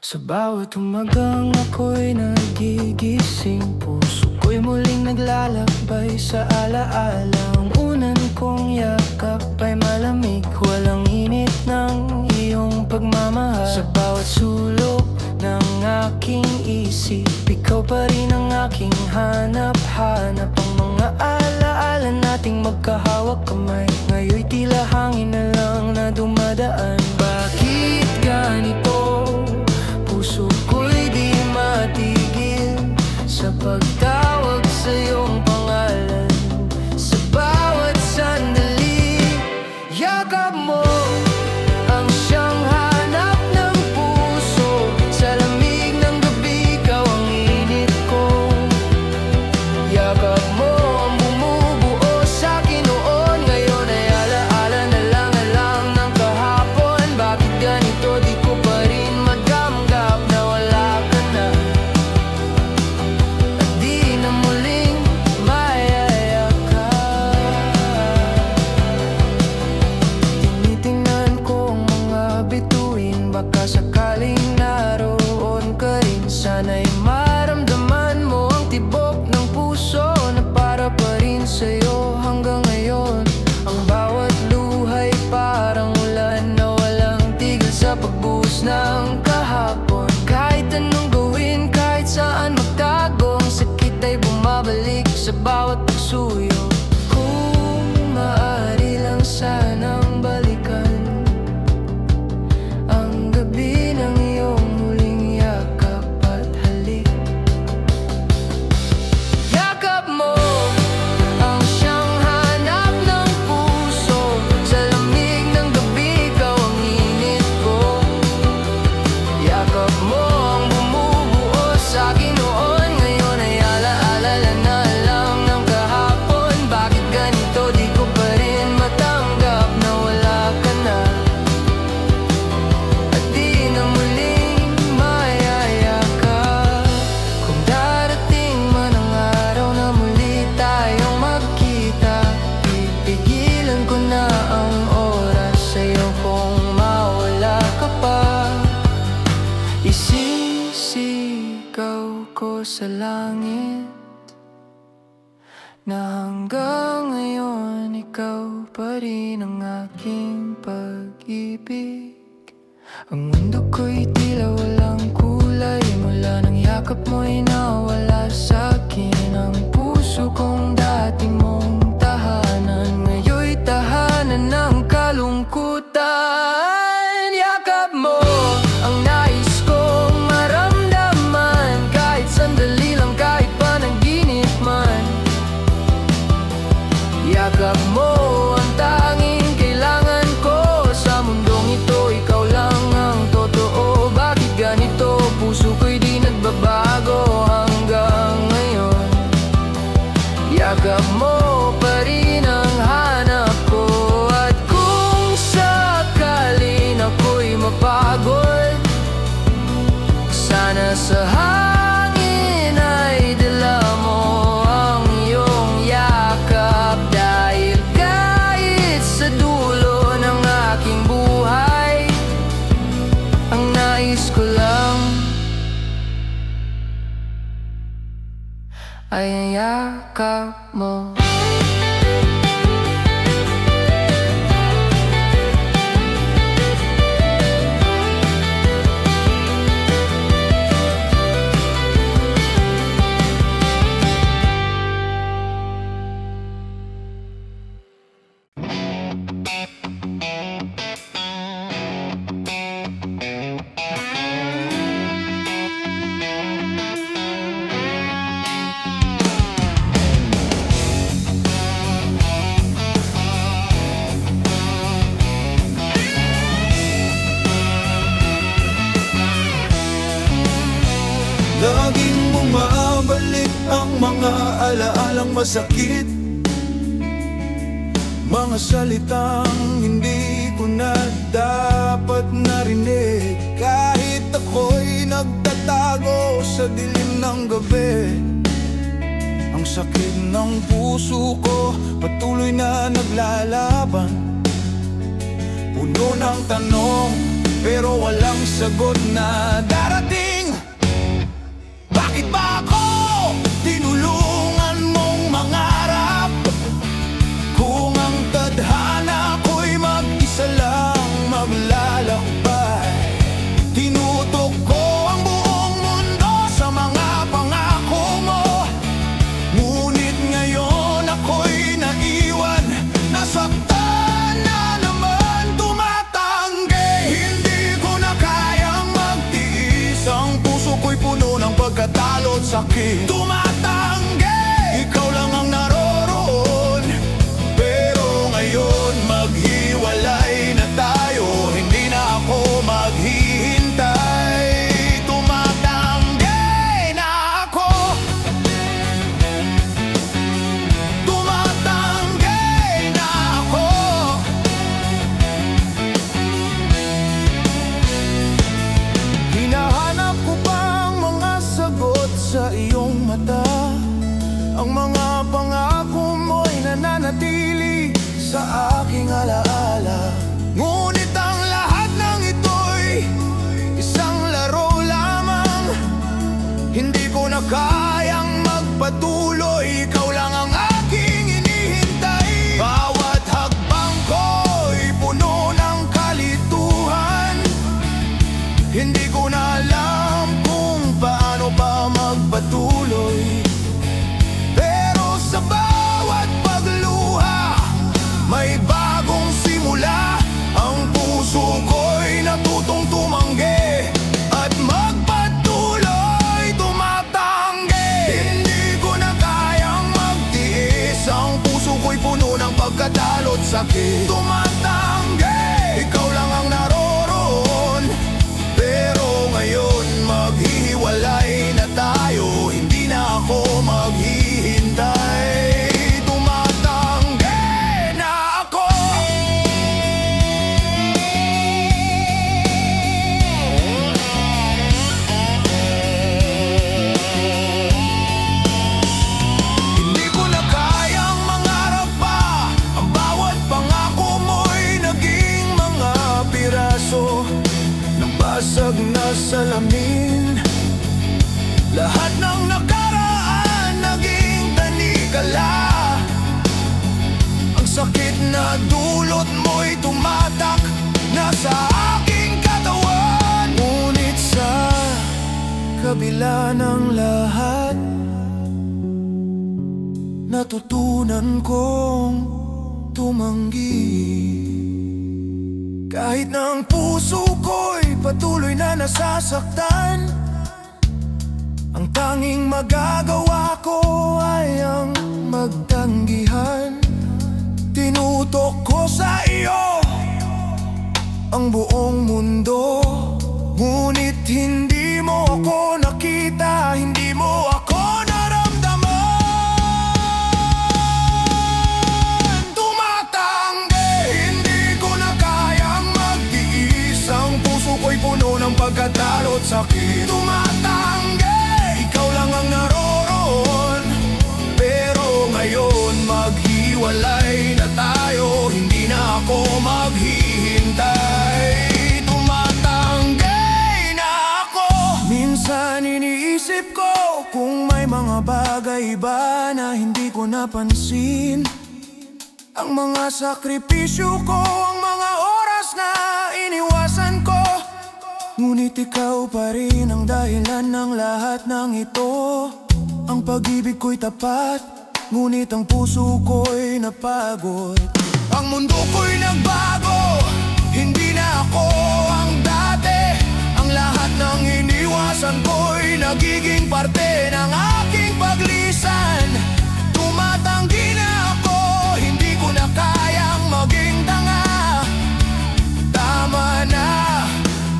Sa bawat umagang ako'y nagigising, puso ko'y muling naglalakbay sa alaala. Ang unan kong yakap ay malamig, walang init ng iyong pagmamahal. Sa bawat sulok ng aking isip, ikaw pa rin ang aking hanap-hanap. Ang mga alaala nating magkahawak kamay, ngayon'y tila hangin na lang na dumadaan. Bakit ganito? Puso ko'y di matigil sa pagtawag sa iyong pangalan. Sa bawat sandali, yakap mo ang siyang hanap ng puso. Sa lamig ng gabi, ikaw ang init ko. Yakap mo ang bumubuo sa'kin noon, ngayon ay alaala na lang ng kahapon. Bakit ganito? Di ko pa rin magamgam na wala ka na, at di na muling mayayakap. Tinitingnan ko ang mga bituin, baka sakaling naroon ka rin. Sana'y maramdaman mo ang tibok ng puso na para pa rin sa'yo hanggang ngayon. Ang bawat luhay parang ulan na walang tigil sa pagbuhos ng kahapon. Kahit anong gawin, kahit saan magtago, ang sakit ay bumabalik sa bawat pagsuyo. Kung maaari lang sanang balikan ang gabi ng iyong huling yakap at halik. Yakap mo ang siyang hanap ng puso. Sa lamig ng gabi, ikaw ang init ko. Yakap mo ang bumubuo sa'kin noon, ngayon ay alaala na lang ng kahapon. Bakit ganito? Di ko pa rin matanggap na wala ka na, at di na muling mayayakap. Kung darating man ang araw na muli tayong magkita, pipigilan ko na ang oras sa'yo kung mawala ka pa. Isisigaw ko sa langit na hanggang ngayon ikaw pa rin ang aking pag-ibig. Ang mundo ko'y tila walang kulay, mula nang yakap mo'y nawala sa'kin. Ang puso kong dati mong tahanan, ngayon'y tahanan ng kalungkutan. Yakap mo ang nais kong maramdaman, kahit sandali lang, kahit panaginip man. Yakap mo ang tanging kailangan ko sa mundong ito, ikaw lang ang totoo. Bakit ganito? Puso ko'y di nagbabago hanggang ngayon. Yakap mo pa rin ang hanap ko, at kung sakalin ako'y mapagod, sana sa hangin ay dala mo ang iyong yakap. Dahil kahit sa dulo ng aking buhay, ang nais ko lang ay ang yakap mo. Laging bumabalik ang mga alaalang masakit, mga salitang hindi ko na dapat narinig. Kahit ako'y nagtatago sa dilim ng gabi, ang sakit ng puso ko patuloy na naglalaban. Puno ng tanong pero walang sagot na darating. sakit. Tumatanggi, ikaw lang ang naroroon. Pero ngayon maghiwalay na tayo, hindi na ako maghihintay. Tumatanggi na ako. Tumatanggi na ako. Hinahanap ko pang mga sagot sa iyong mata. Ang mga pangako mo'y nananatili sa aking alaala. Ngunit ang lahat ng ito'y isang laro lamang. Hindi ko na kayang magpatuloy, ikaw lang ang aking inihintay. Bawat hakbang ko'y puno ng kalituhan. Hindi ko na alam kung paano pa magpatuloy. Pero sa bawat pagluha, may bagong simula. Ang puso ko'y natutong tumanggi at magpatuloy. Tumatanggi, hindi ko na kayang magtiis. Ang puso ko'y puno ng pagkadalot sakit. Tumatanggi, ikaw lang ang naroroon. Pero ngayon maghihiwalay na tayo, hindi na ako maghihintay. Tumatanggi na ako. Hindi ko na kayang mangarap pa. Ang bawat pangako mo'y naging mga piraso ng basag na salamin. Lahat ng nakaraan naging tanikala. Ang sakit na dulot mo'y tumatak na sa aking katawan. Ngunit sa kabila ng lahat, natutunan kong tumanggi. Kahit na ang puso ko'y patuloy na nasasaktan, ang tanging magagawa ko ay ang magtanggihan. Tinutok ko sa iyo ang buong mundo, ngunit hindi mo ako nakita, hindi mo ako naramdaman. Tumatanggi, hindi ko na kayang magtiis. Ang puso ko'y puno ng pagkadalot sakit. Tumatanggi, ikaw lang ang naroroon. Pero ngayon maghiwalay na tayo, hindi na ako maghihintay. Tumatanggi na ako. Minsan iniisip ko kung may mga bagay ba na hindi ko napansin. Ang mga sakripisyo ko, ang mga oras na iniwasan ko. Ngunit ikaw pa rin ang dahilan ng lahat ng ito. Ang pag-ibig ko'y tapat, ngunit ang puso ko'y napagod. Ang mundo ko'y nagbago, hindi na ako ang dati. Ang lahat ng iniwasan ko'y nagiging parte ng aking paglisan. Tumatanggi na ako, hindi ko na kayang maging tanga. Tama na,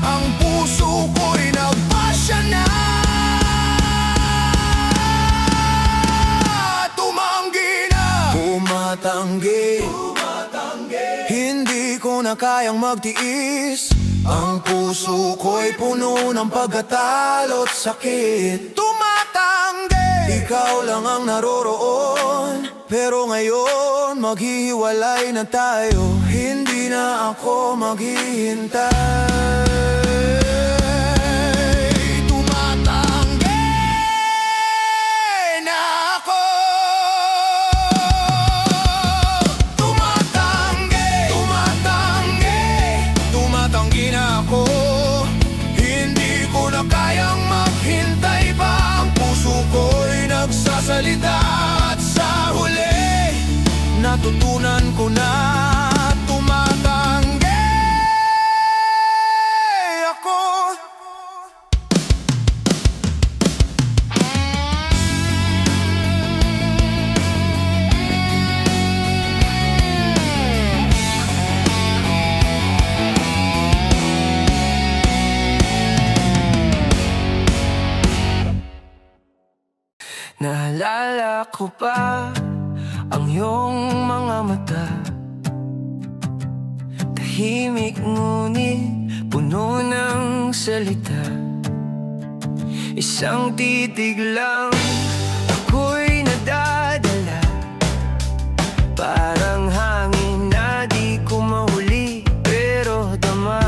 ang puso ko'y nagpasya na. Tumatanggi, hindi ko na kayang magtiis. Ang puso ko'y puno ng pagkatalot sakit. Tumatanggi, ikaw lang ang naroroon. Pero ngayon maghihiwalay na tayo, hindi na ako maghihintay. Salita at sa huli natutunan ko na tumatanggi ako. Naalala ko pa ang iyong mga mata, tahimik ngunit puno ng salita. Isang titig lang ako'y nadadala, parang hangin na di ko mahuli pero dama.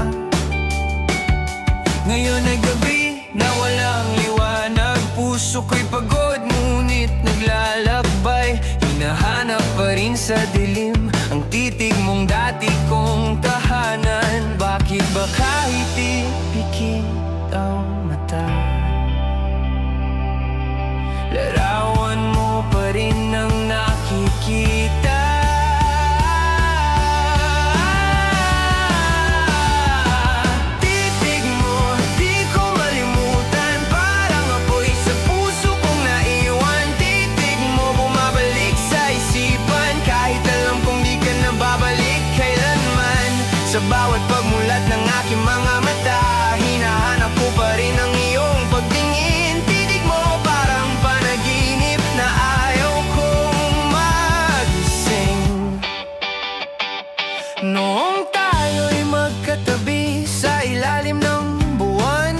Ngayon ay gabi na walang liwanag, puso ko'y pagod ngunit naglalakbay. Hinahanap pa rin sa dilim ang titig mong dati kong tahanan. Bakit ba kahit ipikit ang mata, larawan mo pa rin ang nakikita? Titig mo, di ko malimutan, parang apoy sa puso kong naiwan. Titig mo, bumabalik sa isipan, kahit alam kong di ka na babalik kailanman. Sa bawat pagmulat ng aking mga mata, hinahanap ko pa rin ang iyong pagtingin. Titig mo parang panaginip na ayaw kong magising. Noong tayo'y magkatabi sa ilalim ng buwan,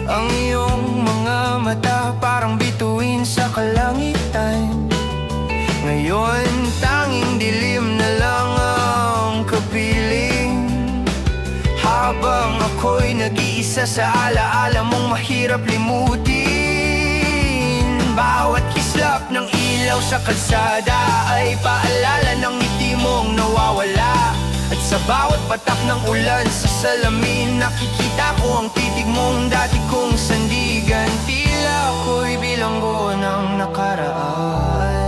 ang iyong mga mata parang bituin sa kalangitan. Ngayon tanging dilim na lang ang kapiling, habang ako'y nag-iisa sa alaala mong mahirap limutin. Bawat kislap ng ilaw sa kalsada ay paalala ng ngiti mong nawawala. At sa bawat patak ng ulan sa salamin, nakikita ko ang titig mong dati kong sandigan. Tila ako'y bilanggo ng nakaraan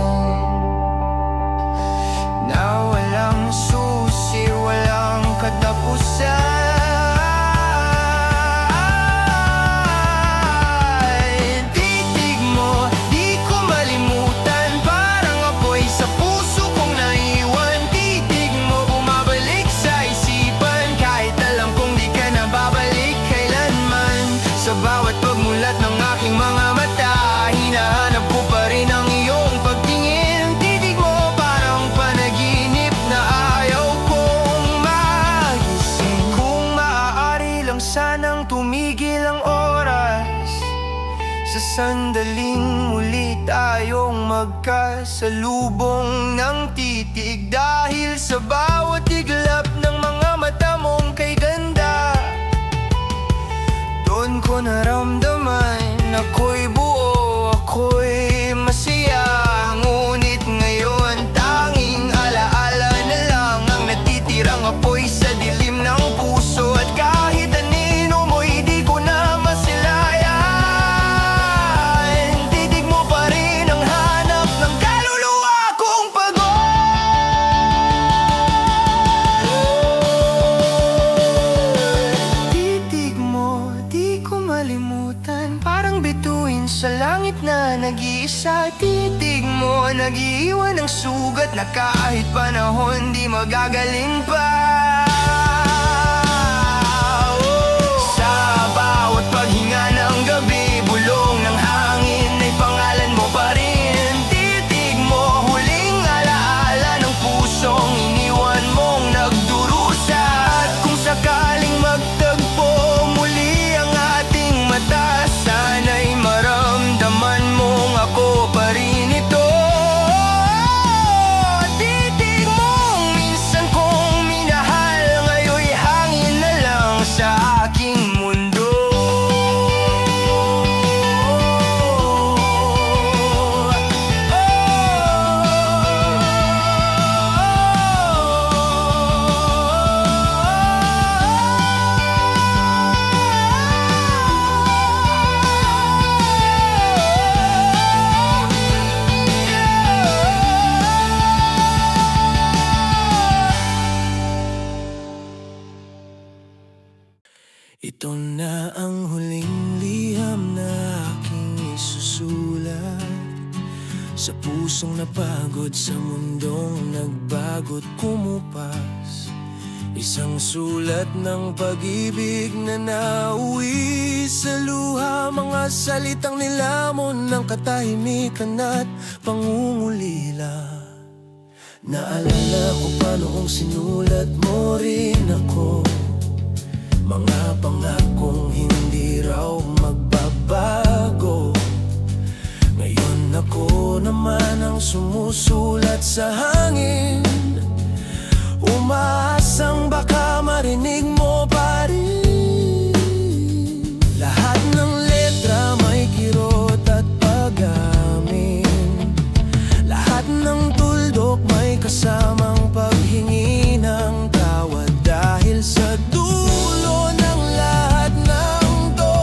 na walang susi, walang katapusan. Titig mo, di ko malimutan, parang apoy sa puso kong naiwan. Titig mo, bumabalik sa isipan, kahit alam kong di ka na babalik kailanman. Sa bawat pagmulat ng aking mga mata, hinahanap ko pa rin ang iyong pagtingin. Titig mo parang panaginip na ayaw kong magising. Kung maaari lang sanang tumigil ang oras, sa sandaling muli tayong magkasalubong ng titig. Dahil sa bawat iglap ng mga mata mong kay ganda, doon ko naramdaman ako'y buo, ako'y masaya. Ngunit ngayon tanging alaala na lang ang natitirang apoy sa dilim ng puso. At kahit anino mo'y di ko na masilayan. Titig mo pa rin ang hanap ng kaluluwa kong pagod. Titig mo, di ko malimutan, parang bituin sa langit na nag-iisa. Titig mo, nag-iiwan ng sugat na kahit panahon di magagaling pa. Sa bawat paghinga ng gabi, bulong ng hangin ay pangalan mo pa rin. Titig mo, huling alaala ng pusong iniwan mong nagdurusa. At kung sakaling magtagpo muli ang ating mata, sana'y maramdaman mong ako pa rin ito. Titig mong minsan kong minahal, ngayon'y hangin na lang sa aking mundo. Ito na ang huling liham na aking isusulat, sa pusong napagod, sa mundong nagbago't kumupas. Isang sulat ng pag-ibig na nauwi sa luha, mga salitang nilamon ng katahimikan at pangungulila. Naalala ko pa noong sinulat mo rin ako, mga pangakong hindi raw magbabago. Ngayon ako naman ang sumusulat sa hangin, umaasang baka marinig mo pa rin. Lahat ng letra may kirot at pag-amin, lahat ng tuldok may kasamang paghingi ng tawad. Dahil sa dulo ng lahat ng to,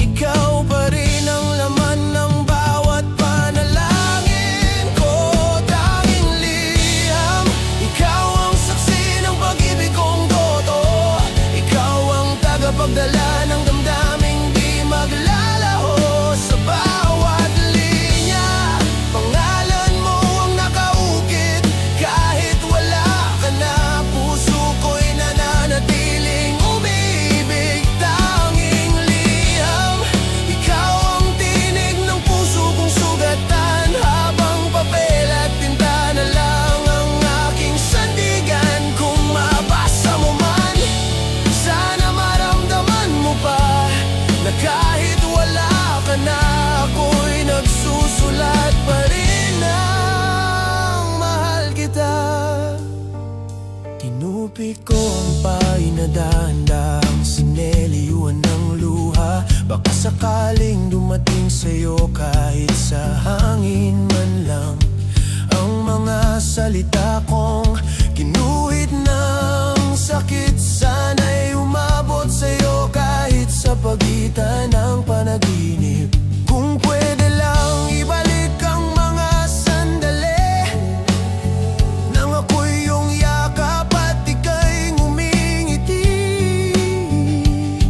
ikaw pa rin ang laman ng bawat panalangin ko. Tanging liham, ikaw ang saksi ng pag-ibig kong totoo. Ikaw ang tagapagdala ng damdaming di maglalaho. Sa bawat linya, pangalan mo ang nakaukit. Kahit wala ka na, puso ko'y nananatiling umiibig. Tanging liham, ikaw ang tinig ng puso kong sugatan. Habang papel at tinta na lang ang aking sandigan. Kung mabasa mo man, sana maramdaman mo pa na kahit wala ka na, ako'y nagsusulat pa rin ng mahal kita. Tinupik ko ang pahina, dahan-dahang sineliyuan ng luha. Baka sakaling dumating sa'yo kahit sa hangin man lang ang mga salita kong ginuhit ng sakit. Sana'y umabot sa'yo kahit sa pagitan ng panaginip. Kung pwede lang ibalik ang mga sandali nang ako'y iyong yakap at ika'y ngumingiti.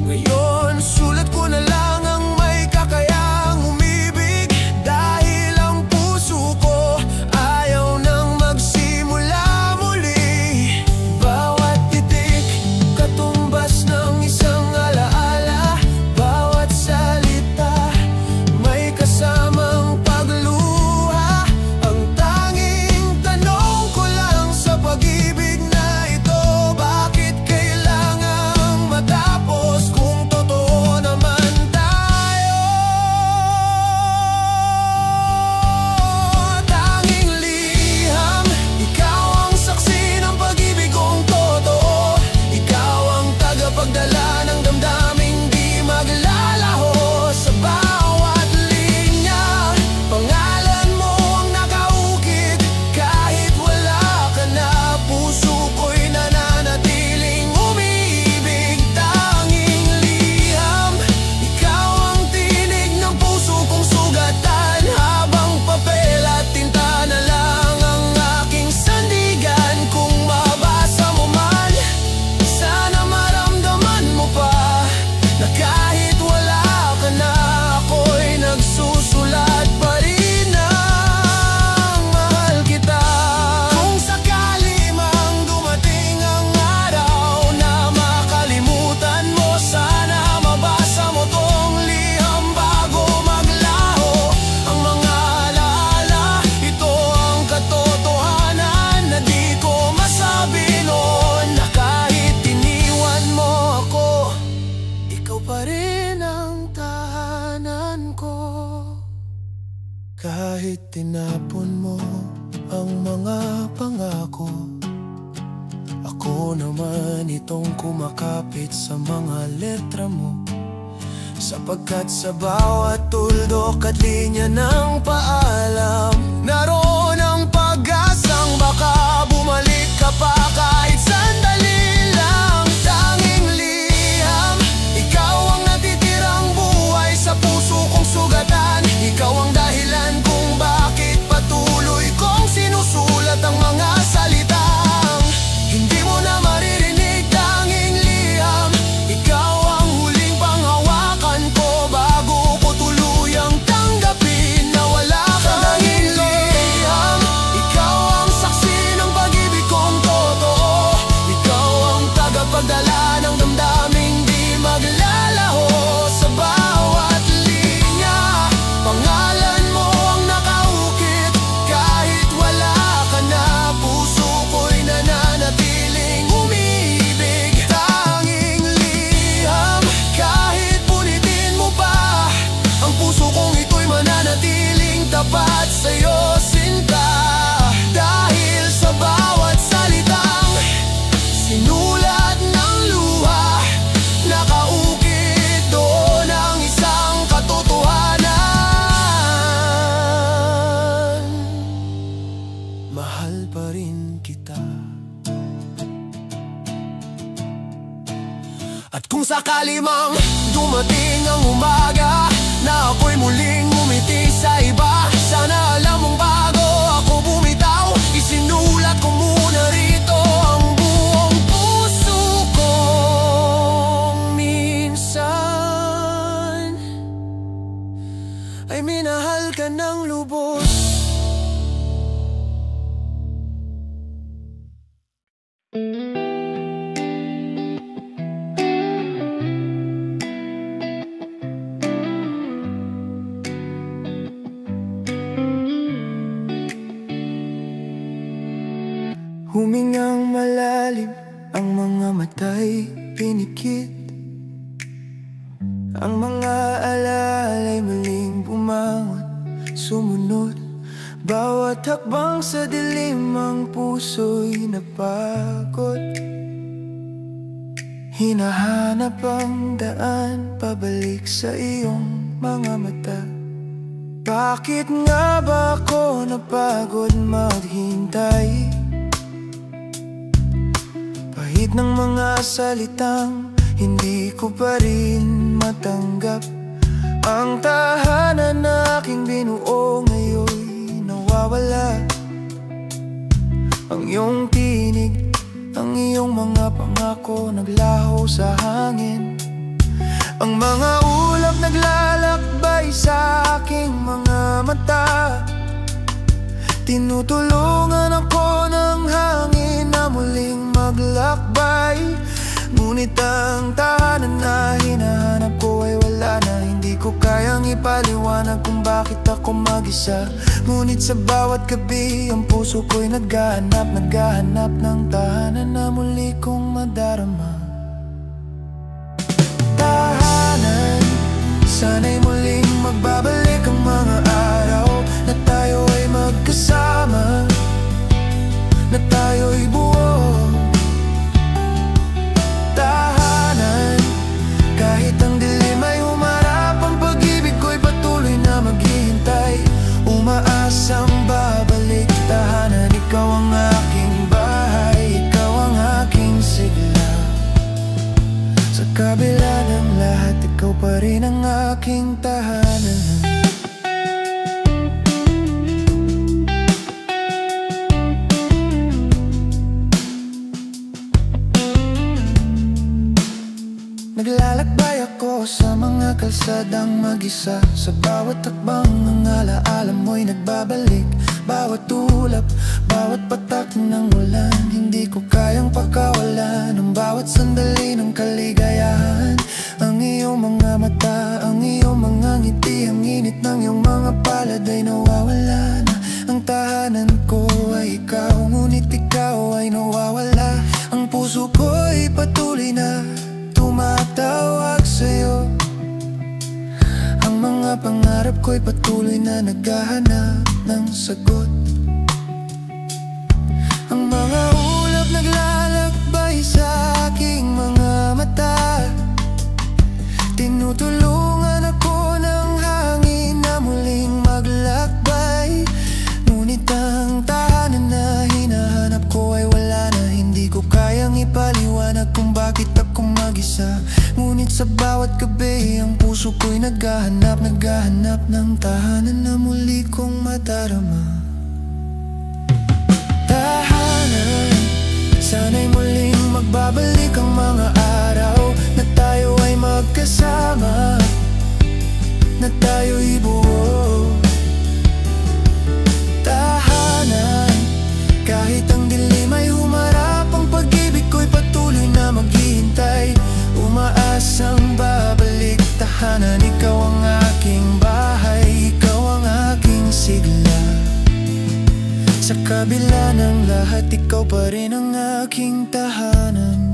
Ngayon sulat ko na lang ang may kakayahang umibig. Dahil ang puso ko ayaw nang magsimula muli. Bawat titik katumbas ng isang alaala. Bawat salita may kasamang pagluha. Ang tanging tanong ko lang sa pag-ibig na ito, bakit kailangang matapos kung totoo naman tayo? Tanging liham, ikaw ang saksi ng pag-ibig kong totoo. Ikaw ang tagapagdala ng damdaming di maglalaho. Sa bawat linya, pangalan mo ang nakaukit. Kahit wala ka na, puso ko'y nananatiling umiibig. Tanging liham, ikaw ang tinig ng puso kong sugatan. Habang papel at tinta na lang ang aking sandigan. Kung mabasa mo man, sana maramdaman mo pa na kahit wala ka na, ako'y nagsusulat pa rin ng mahal kita. Kung sakali mang dumating ang araw na makalimutan mo, sana mabasa mo tong liham bago maglaho ang mga alaala. Ito ang katotohanan na di ko masabi noon, na kahit iniwan mo ako, ikaw pa rin ang tahanan ko. Kahit tinapon mo ang mga pangako, ako naman itong kumakapit sa mga letra mo. Sapagkat sa bawat tuldok at linya ng paalam, naroon ang pag-asang baka bumalik ka pa kahit sandali lang. Tanging liham, ikaw ang natitirang buhay sa puso kong sugatan. Ikaw ang dahilan kung bakit patuloy kong sinusulat ang mga salitang hindi mo na maririnig. Tanging liham, ikaw ang huling panghawakan ko bago ko tuluyang tanggapin na wala ka. Tanging liham, sakali mang dumating ang umaga na ako'y muling ngumiti sa iba. Sana alam mong bago ako bumitaw, isinulat ko muna rito ang buong puso ko. Minsan ay minahal ka ng lubos. Humingang malalim, ang mga mata'y pinikit. Ang mga alalay muling bumangon, sumunod. Bawat hakbang sa dilim, ang puso'y napagod. Hinahanap ang daan, pabalik sa iyong mga mata. Bakit nga ba ako napagod maghintay? Kahit ng mga salitang hindi ko pa rin matanggap. Ang tahanan na aking binuo ngayon'y nawawala. Ang iyong tinig, ang iyong mga pangako naglaho sa hangin. Ang mga ulap naglalakbay sa aking mga mata. Tinutulungan ako ng hangin na muling maglakbay. Ngunit ang tahanan na hinahanap ko ay wala na. Hindi ko kayang ipaliwanag kung bakit ako mag-isa. Ngunit sa bawat gabi ang puso ko'y naghahanap ng tahanan na muli kong madarama. Tahanan, sana'y muling magbabalik ang mga araw na tayo ay magkasama, na tayo'y buo. Tahanan, kahit ang dilim ay humarap, ang pag-ibig ko'y patuloy na maghihintay. Umaasang babalik, tahanan, ikaw ang aking bahay, ikaw ang aking sigla. Sa kabila ng lahat, ikaw pa rin ang aking tahanan. Naglalakbay ako sa mga kalsadang mag-isa. Sa bawat takbang ang alaala mo'y nagbabalik. Bawat ulap, bawat patak ng ulan, hindi ko kayang pagkawalan. Ang bawat sandali ng kaligayahan, ang iyong mga mata, ang iyong mga ngiti, ang init ng iyong mga palad ay nawawala na. Ang tahanan ko ay ikaw, ngunit ikaw ay nawawala. Ang puso ko'y patuloy na tumatawag sa'yo. Ang mga pangarap ko'y patuloy na naghahanap ng sagot. Ang mga ulap naglalakbay sa aking mga mata. Tinutulungan ako ng hangin na muling maglakbay. Ngunit ang tahanan na hinahanap ko ay wala na. Hindi ko kayang ipaliwanag kung bakit ako mag-isa. Ngunit sa bawat gabi ang puso ko'y naghahanap ng tahanan na muli kong madarama. Tahanan, sana'y muling magbabalik ang mga araw na tayo ay magkasama, na tayo'y buo. Tahanan, kahit ang dilim ay humarap, ang pag-ibig ko'y patuloy na maghihintay. Umaasang babalik, tahanan, ikaw ang aking bahay, ikaw ang aking sigla. Sa kabila ng lahat, ikaw pa rin ang aking tahanan.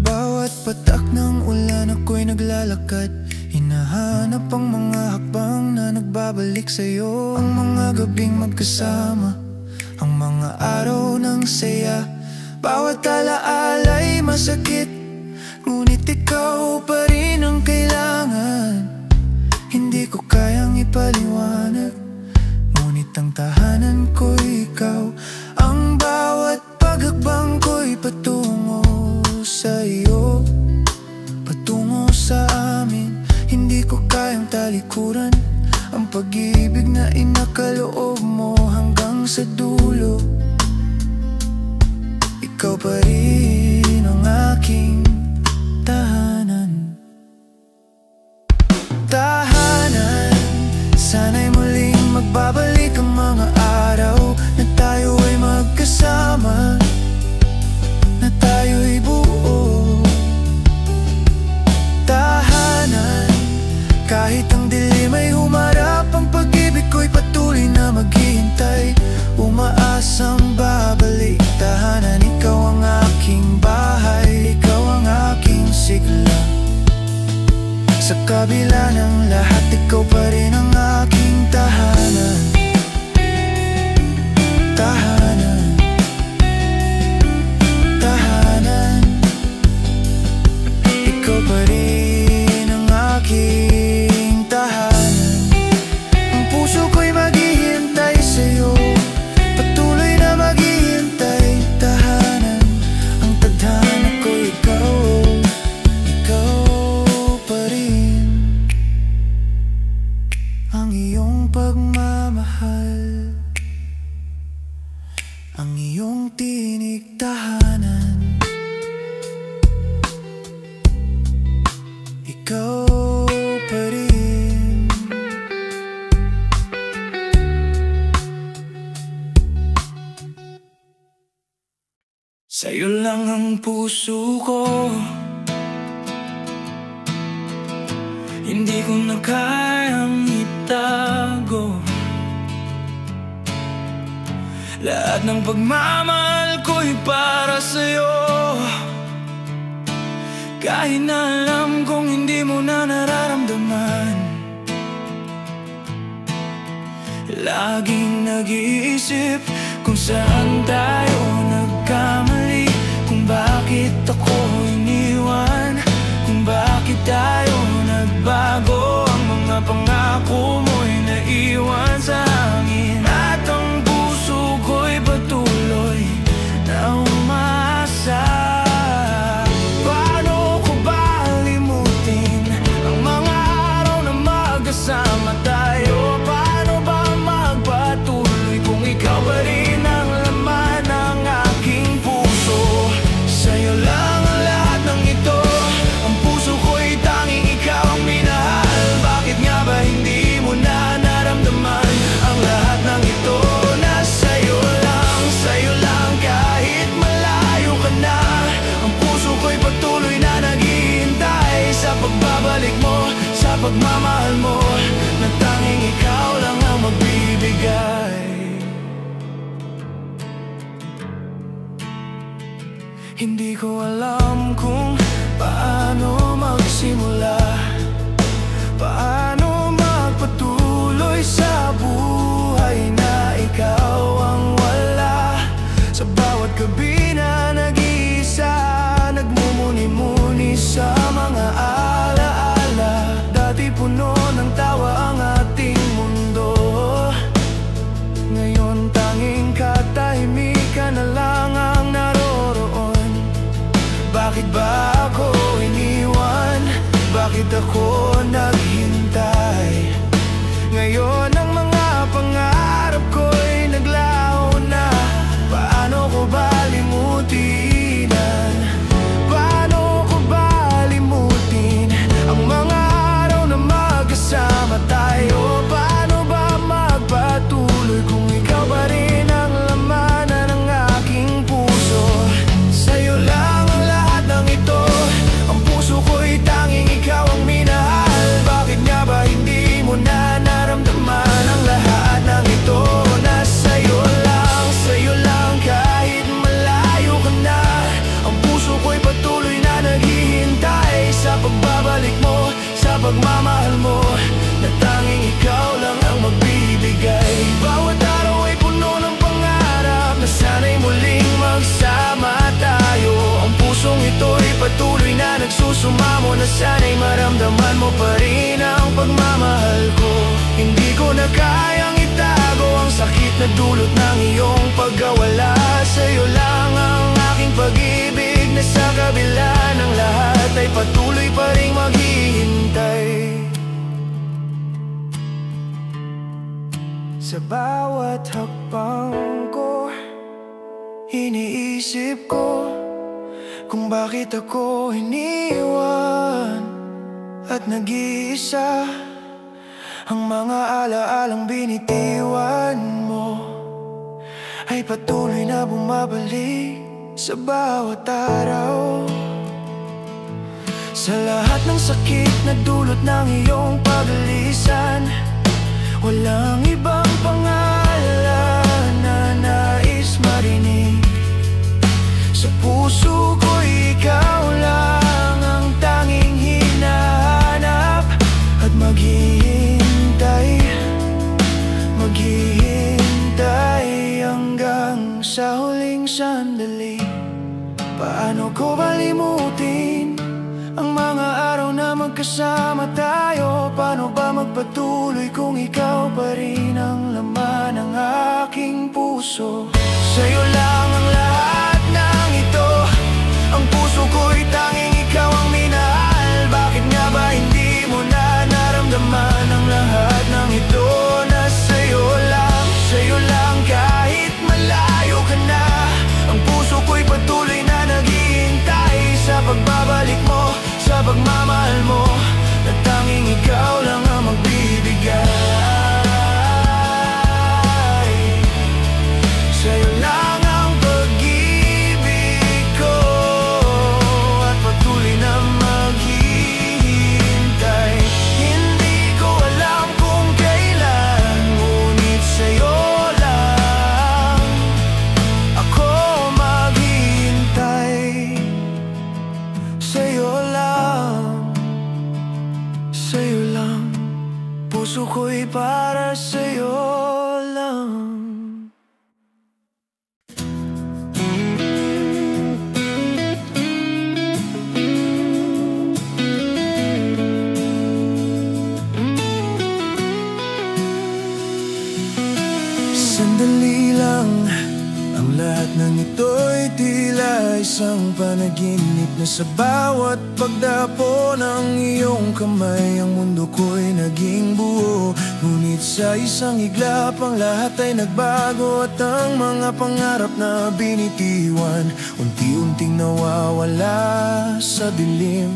Bawat patak ng ulan ako'y naglalakad. Hinahanap ang mga hakbang na nagbabalik sa'yo. Ang mga gabing magkasama, ang mga araw ng saya. Bawat alaala'y masakit, ngunit ikaw pa rin ang kailangan. Hindi ko kayang ipaliwanag, ngunit ang tahanan ko'y ikaw. Ang bawat paghakbang ko'y patungo sa iyo, patungo sa amin. Hindi ko kayang talikuran ang pag-ibig na inakaloob mo hanggang sa dulo. Ikaw pa rin ang aking tahanan. Tahanan, sana'y muling magbabalik ang mga araw na tayo ay magkasama, na tayo'y buo. Tahanan, kahit ang dilim ay humarap, ang pag-ibig ko'y patuloy na maghihintay, umaasang babalik. Tahanan, ikaw ang aking bahay, ikaw ang aking sigla. Sa kabila ng lahat, ikaw pa rin ang aking tahanan. Tahanan, tahanan, ikaw pa rin ang aking tahanan. Ang puso ko'y maghihintay sa'yo, patuloy na maghihintay. Tahanan, ang tadhana ko'y ikaw, ikaw pa rin. Ang iyong pagmamahal, ang iyong tinig, tahanan. Ikaw pa rin. Sa'yo lang ang puso ko, hindi ko na kayang itago. Lahat ng pagmamahal ko'y para sa'yo, kahit na alam kong hindi mo na nararamdaman. Laging nag-iisip kung saan tayo nagkamali, kung bakit ako iniwan, kung bakit tayo nagbago. Ang mga pangako mo'y naiwan sa hangin, at ang puso ko'y patuloy na umasa. Paano ko ba limutin ang mga araw na magkasama tayo? Paano ba magpatuloy kung ikaw pa rin ang laman ng aking puso? Sa'yo lang ang lahat ng ito, ang puso ko'y tanging ikaw ang minahal. Bakit nga ba hindi mo na naramdaman ang lahat ng ito? Na sa'yo lang kahit malayo ka na, ang puso ko'y patuloy na naghihintay sa pagbabalik mo, sa pagmamahal mo, na tanging ikaw lang ang magbibigay. Hindi ko alam kung paano magsimula, paano magpatuloy sa buhay na ikaw ang wala. Sa bawat gabi na nag-iisa, nagmumuni-muni sa mga alaala. Dati puno ng tawa ang ating mundo, ngayon tanging katahimikan na lang ang naroroon. Bakit ba ako iniwan? Bakit ako naghintay? Ngayon ang mga pangarap ko'y naglaho na. Paano ko ba limutinan? Paano ko ba limutin ang mga araw na magkasama tayo? Paano ba magpatuloy kung ikaw pa rin ang laman ng aking puso? Sa'yo lang ang lahat ng ito, ang puso ko'y tanging ikaw ang minahal. Bakit nga ba hindi mo na naramdaman ang lahat ng ito? Na sa'yo lang kahit malayo ka na, ang puso ko'y patuloy na naghihintay sa pagbabalik mo, sa pagmamahal mo, na tanging ikaw lang ang magbibigay. Bawat araw ay puno ng pangarap na sana'y muling magsama tayo. Ang pusong ito'y patuloy na nagsusumamo, na sana'y maramdaman mo pa rin ang pagmamahal ko. Hindi ko na kayang itago ang sakit na dulot ng iyong pagkawala. Sa'yo lang ang aking pag-ibig, na sa kabila ng lahat ay patuloy pa ring maghihintay. Sa bawat hakbang ko, iniisip ko kung bakit ako iniwan at nag-iisa. Ang mga alaalang binitiwan mo ay patuloy na bumabalik sa bawat araw. Sa lahat ng sakit na dulot ng iyong pag-alisan, walang ibang pangalan na nais marinig. Sa puso ko ikaw lang ang tanging hinahanap. At maghihintay, maghihintay hanggang sa huling sandali. Paano ko malimutin ang mga araw na magkasama tayo? Paano ba magpatuloy kung ikaw pa rin ang laman ng aking puso? Sa'yo lang ang lahat ng ito, ang puso ko'y tanging ikaw ang minahal. Bakit nga ba hindi mo na naramdaman ang lahat ng ito? Na sa'yo lang kahit malayo ka na. Ang puso ko'y patuloy na naghihintay sa pagbabalik mo, sa pagmamahal mo, na tanging ikaw lang ang magbibigay. Sa'yo lang ang pag-ibig ko at patuloy na maghihintay. Hindi ko alam kung kailan, ngunit sa'yo lang ako maghihintay. Sa'yo lang, puso ko'y para sa'yo lang. Sandali lang, ang lahat ng ito'y tila isang panaginip, na sa bawat pagdapo ng iyong kamay ang mundo ko'y naging buo. Ngunit sa isang iglap ang lahat ay nagbago, at ang mga pangarap na binitiwan unti-unting nawawala sa dilim.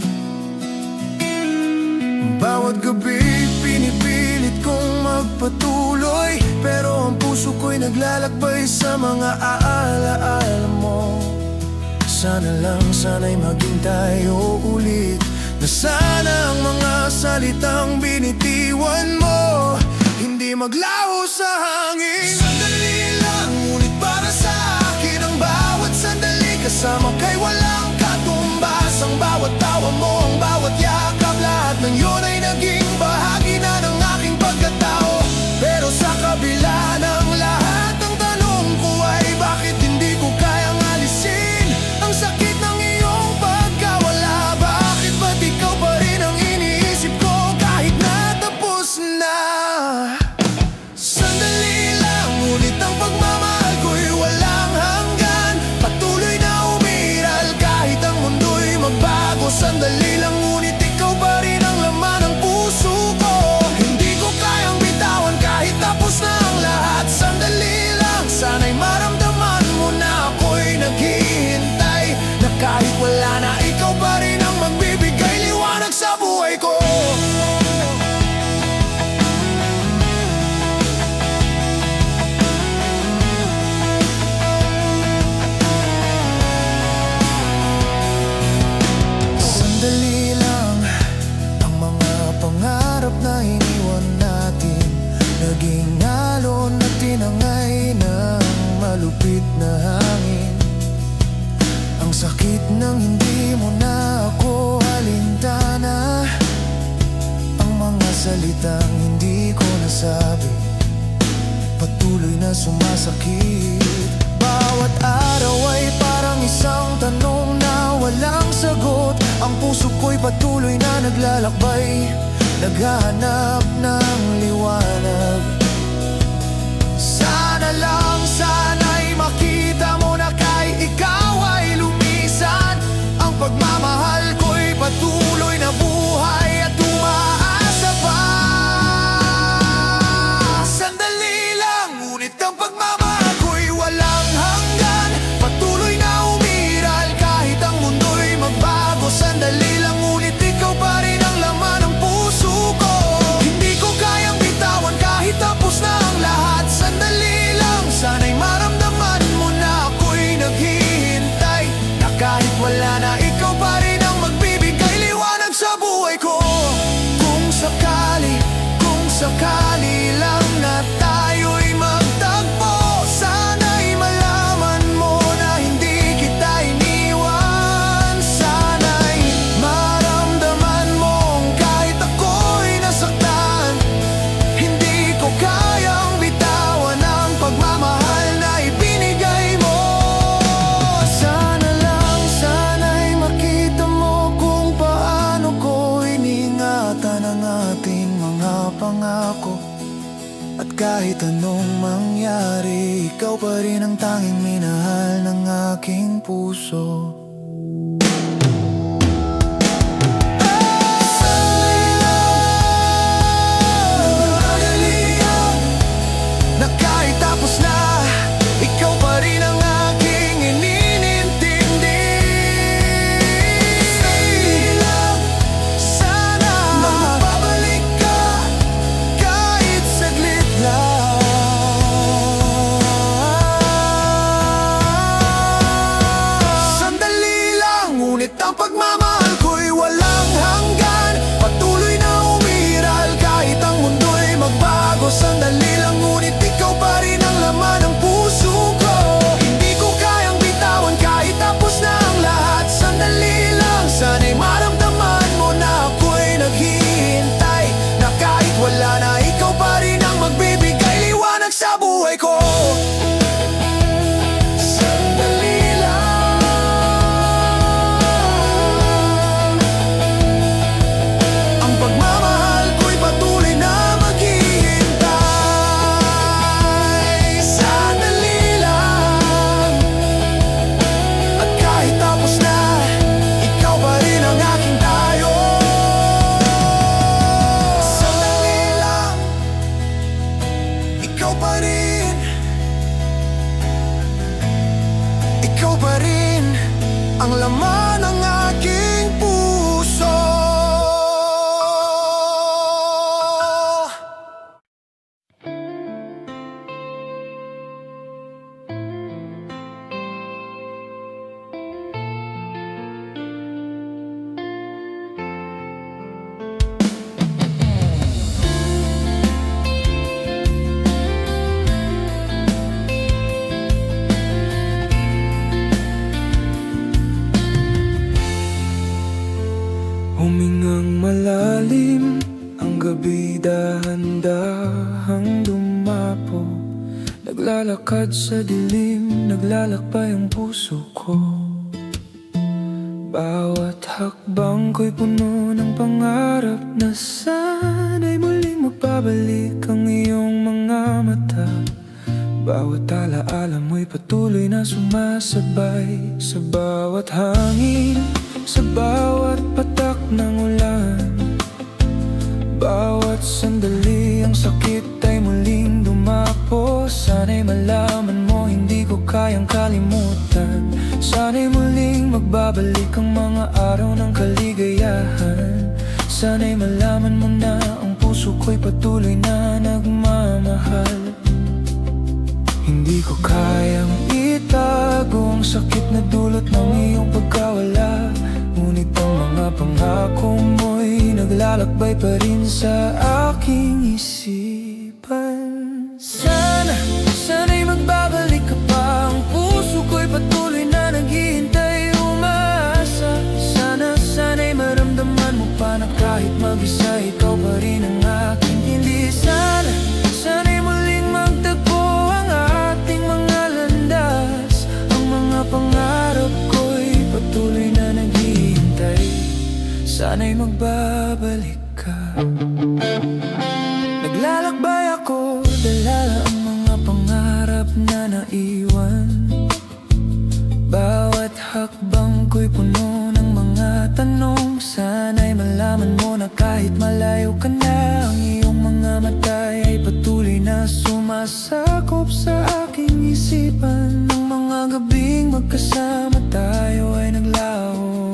Bawat gabi pinipilit kong magpatuloy, pero ang puso ko'y naglalakbay sa mga alaala mo. Sana lang, sana'y maging tayo ulit, na sana ang mga salitang binitiwan mo hindi maglaho sa hangin. Sandali lang, ngunit para sa akin ang bawat sandali kasama kay walang katumbas. Ang bawat tawa mo, ang bawat yakap, lahat ng yun ay naging bahagi na ng aking pagkatao. Pero sa kabila ng lahat, ang tanong ko ay bakit hindi ko kayang alisin ang sakit ng iyong pagkawala? Bakit ba't ikaw pa rin ang iniisip ko kahit natapos na? Sandali lang, ngunit ang pagmamahal ko'y walang hanggan. Patuloy na umiral kahit ang mundo'y magbago. Sandali lang, ngunit ikaw pa rin ang laman ng puso ko. Hindi ko kayang bitawan kahit tapos na ang lahat. Sandali lang, sana'y maramdaman mo na ako'y naghihintay, na kahit wala na, ikaw pa rin ang magbibigay liwanag sa buhay ko. Sandali lang, ang mga pangarap na iniwan natin naging alon na tinangay ng malupit na hangin. Ang sakit ng hindi mo na ako alintana, ang mga salitang hindi ko nasabi patuloy na sumasakit. Bawat araw ay parang isang tanong na walang sagot. Ang puso ko'y patuloy na naglalakbay naghahanap ng liwanag. Sana lang, sana'y makita mo na kahit ikaw ay lumisan, ang pagmamahal ko'y patuloy na buhay at umaasa pa. Sandali lang, ngunit ang pagmamahal ko'y walang hanggan, patuloy na umiral kahit ang mundo'y magbago. Sandali lang, ngunit ikaw pa rin ang laman ng puso ko. Hindi ko kayang bitawan kahit tapos na ang lahat. Sandali lang, sana'y maramdaman mo na ako'y naghihintay, na kahit wala na, ikaw pa rin ang magbibigay liwanag sa buhay ko. Kung sakali lang na tayo'y magtagpo, sana'y malaman mo na hindi kita iniwan. Sana'y maramdaman mong kahit ako'y nasaktan, hindi ko kayang bitawan ang pagmamahal na ibinigay mo. Sana lang, sana'y makita mo kung paano ko iningatan ang ating mga pangako. At kahit anong mangyari, ikaw pa rin ang tanging minahal ng aking puso. Na kahit tapos na, ikaw pa rin ang aking ininintindi. Sana magbabalik ka kahit saglit lang. Sandali lang, ngunit ang pagmamahal ko'y walang hanggan, patuloy na umiral kahit ang mundo'y magbago. Sandali lang, ngunit ikaw pa rin ang laman ng puso ko. Hindi ko kayang bitawan kahit tapos na ang lahat. Sandali lang, sana'y maramdaman mo na ako'y naghihintay, na kahit wala na, ikaw pa rin ang magbibigay liwanag sa buhay ko. Sandali lang, ang pagmamahal ko'y patuloy na maghihintay. Sandali lang, at kahit tapos na, ikaw pa rin ang aking tayo. Sandali lang, ikaw pa rin, ikaw pa rin ang laman ng aking puso. Humingang malalim, ang gabi dahan-dahang dumapo. Naglalakad sa dilim, naglalakbay ang puso ko. Bawat hakbang ko'y puno ng pangarap na sana'y muling magbabalik ang iyong mga mata. Bawat alaala mo'y patuloy na sumasabay sa bawat hangin, sa bawat patak ng ulan. Bawat sandali ang sakit ay muling dumapo. Sana'y malaman mo hindi ko kayang kalimutan. Sana'y muling magbabalik ang mga araw ng kaligayahan. Sana'y malaman mo na ang puso ko'y patuloy na nagmamahal. Hindi ko kayang itago ang sakit na dulot ng iyong pagkawala. Ngunit ang mga pangako mo'y naglalakbay pa rin sa aking isipan. Sana'y magbabalik ka pa. Ang puso ko'y patuloy na naghihintay, umaasa. Sana'y maramdaman mo pa na kahit mag-isa, ikaw pa rin ang aking hindi. Sana'y muling magtagpo ang ating mga landas. Ang mga pangarap ko'y patuloy na naghihintay. Sana'y magbabalik ka. kahit malayo ka na. Ang iyong mga mata ay patuloy na sumasakop sa aking isipan. Ng mga gabing magkasama tayo ay naglaho,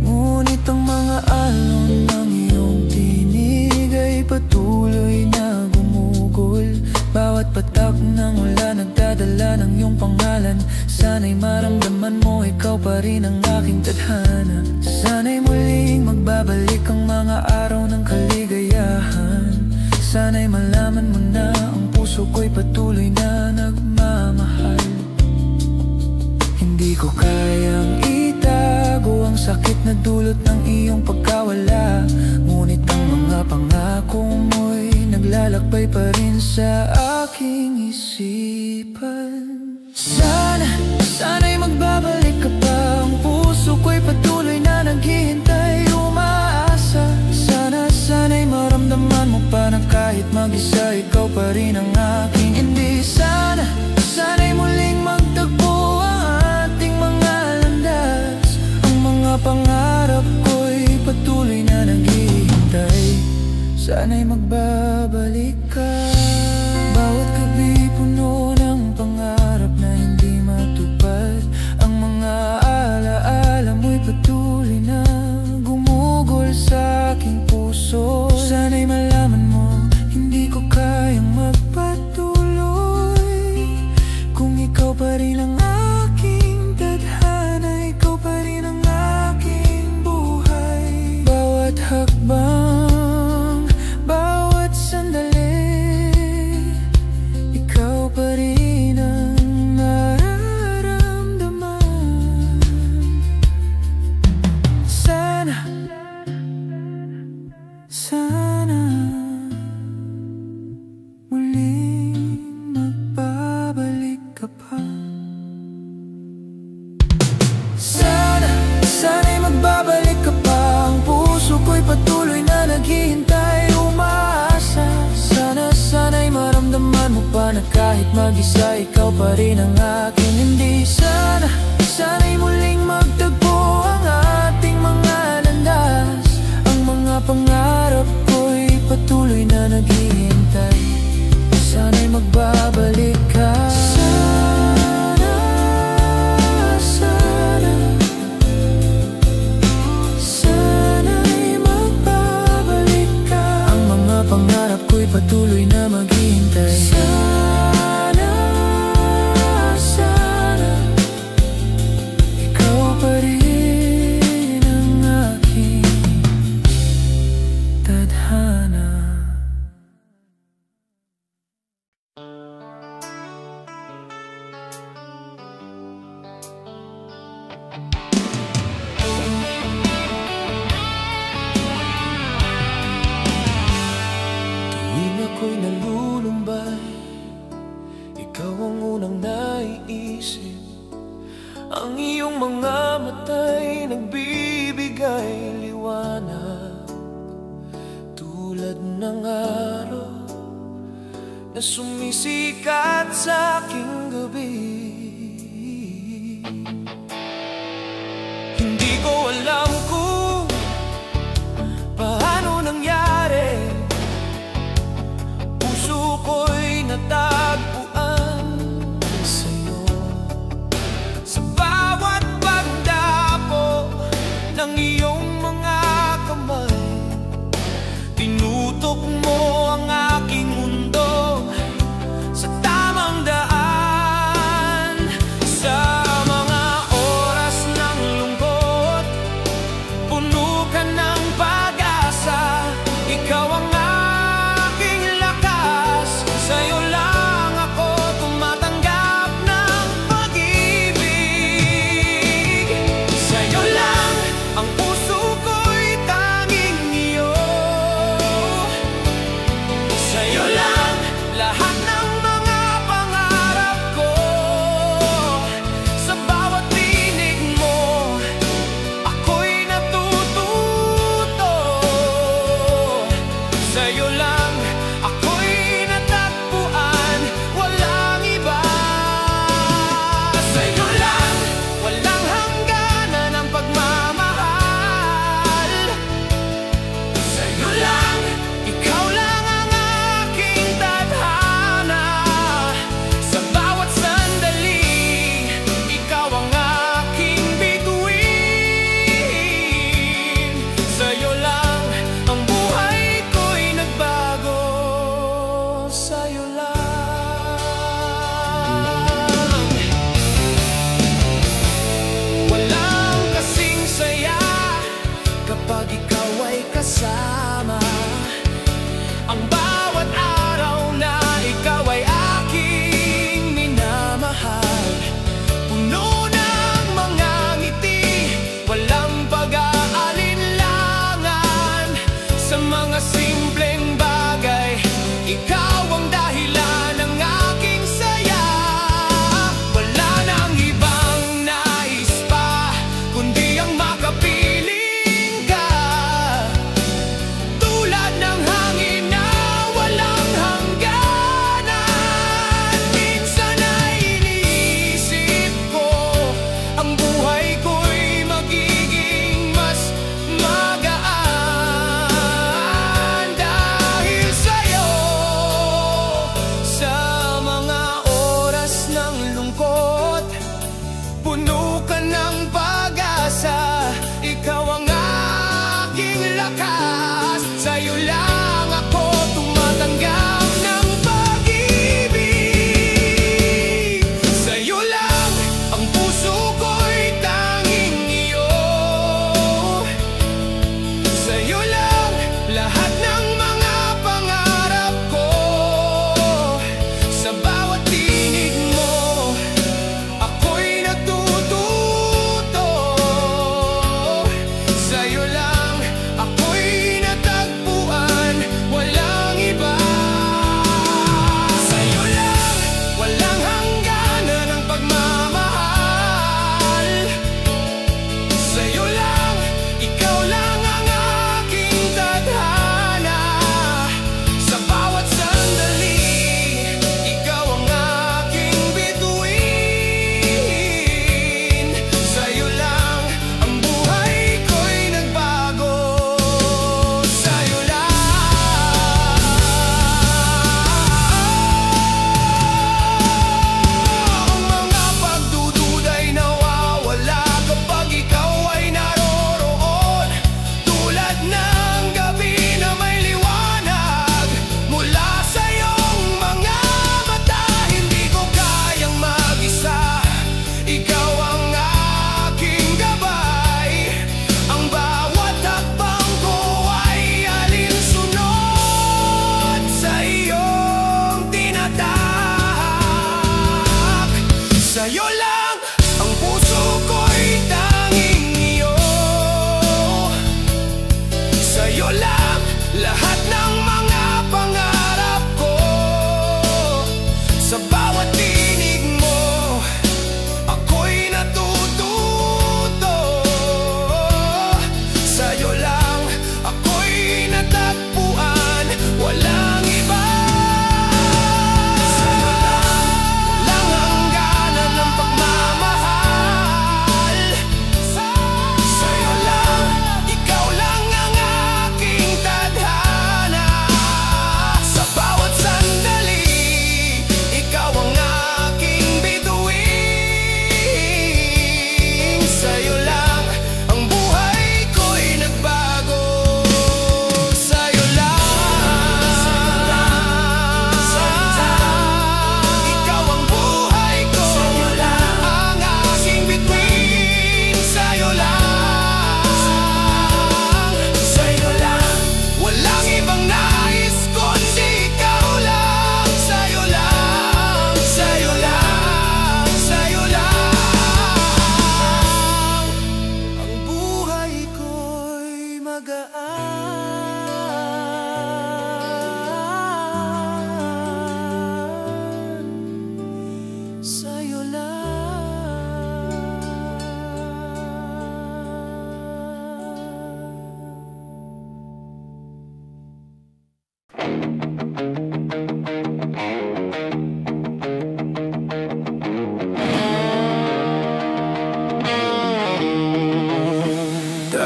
ngunit ang mga alon ng iyong tinig ay patuloy na gumugol. Bawat patak ng ulan nagdadala ng iyong pangalan. Sana'y maramdaman mo ikaw pa rin ang aking tadhana. Sana'y muling magbabalik ang mga araw ng kaligayahan. Sana'y malaman mo na ang puso ko'y patuloy na nagmamahal. Hindi ko kayang itago ang sakit na dulot ng iyong pagkawala. Ngunit ang mga pangako mo'y naglalakbay pa rin sa aking isipan. Sana'y magbabalik ka pa. Ang puso ko'y patuloy na naghihintay, umaasa. Sana'y maramdaman mo pa na kahit mag-isa ikaw pa rin ang aking hindi. Sana'y muling magtagpo ang ating mga landas. Ang mga pangarap ko'y patuloy na naghihintay. Sana'y magbabalik ka. Bawat gabi puno ng pangarap na hindi matupad. Ang mga alaala mo'y patuloy na gumugol sa aking puso. Sana'y malaman mo, hindi ko kayang magpatuloy kung ikaw pa rin ang aking tadhana. Ikaw pa rin ang aking buhay. Bawat hakbang, bawat sandali, ikaw pa rin ang nararamdaman. Sana muling magbabalik ka pa. Sana'y magbabalik ka pa. Ang puso ko'y patuloy na naghihintay, umaasa. Sana'y maramdaman mo pa na kahit mag-isa ikaw pa rin ang aking hindi. Sana'y muling magtagpo ang ating mga landas. Ang mga pangarap ko'y patuloy na naghihintay. Sana'y magbabalik ka. Sana'y magbabalik ka. Ang mga pangarap ko'y patuloy na maghihintay. Sana ikaw pa rin ang aking tadhana. Tuwing ako'y nalulumbay, ikaw ang unang naiisip. Ang iyong mga mata'y nagbibigay liwanag, tulad ng araw na sumisikat sa aking gabi. Hindi ko alam kung paano nangyari, puso ko'y natagpuan sa'yo. Sa bawat pagdapo ng iyong mga kamay, tinutok mo ang aking mundo sa tamang daan. Sa mga oras ng lungkot, puno ka ng pag-asa. Ikaw ang aking lakas, sa'yo lang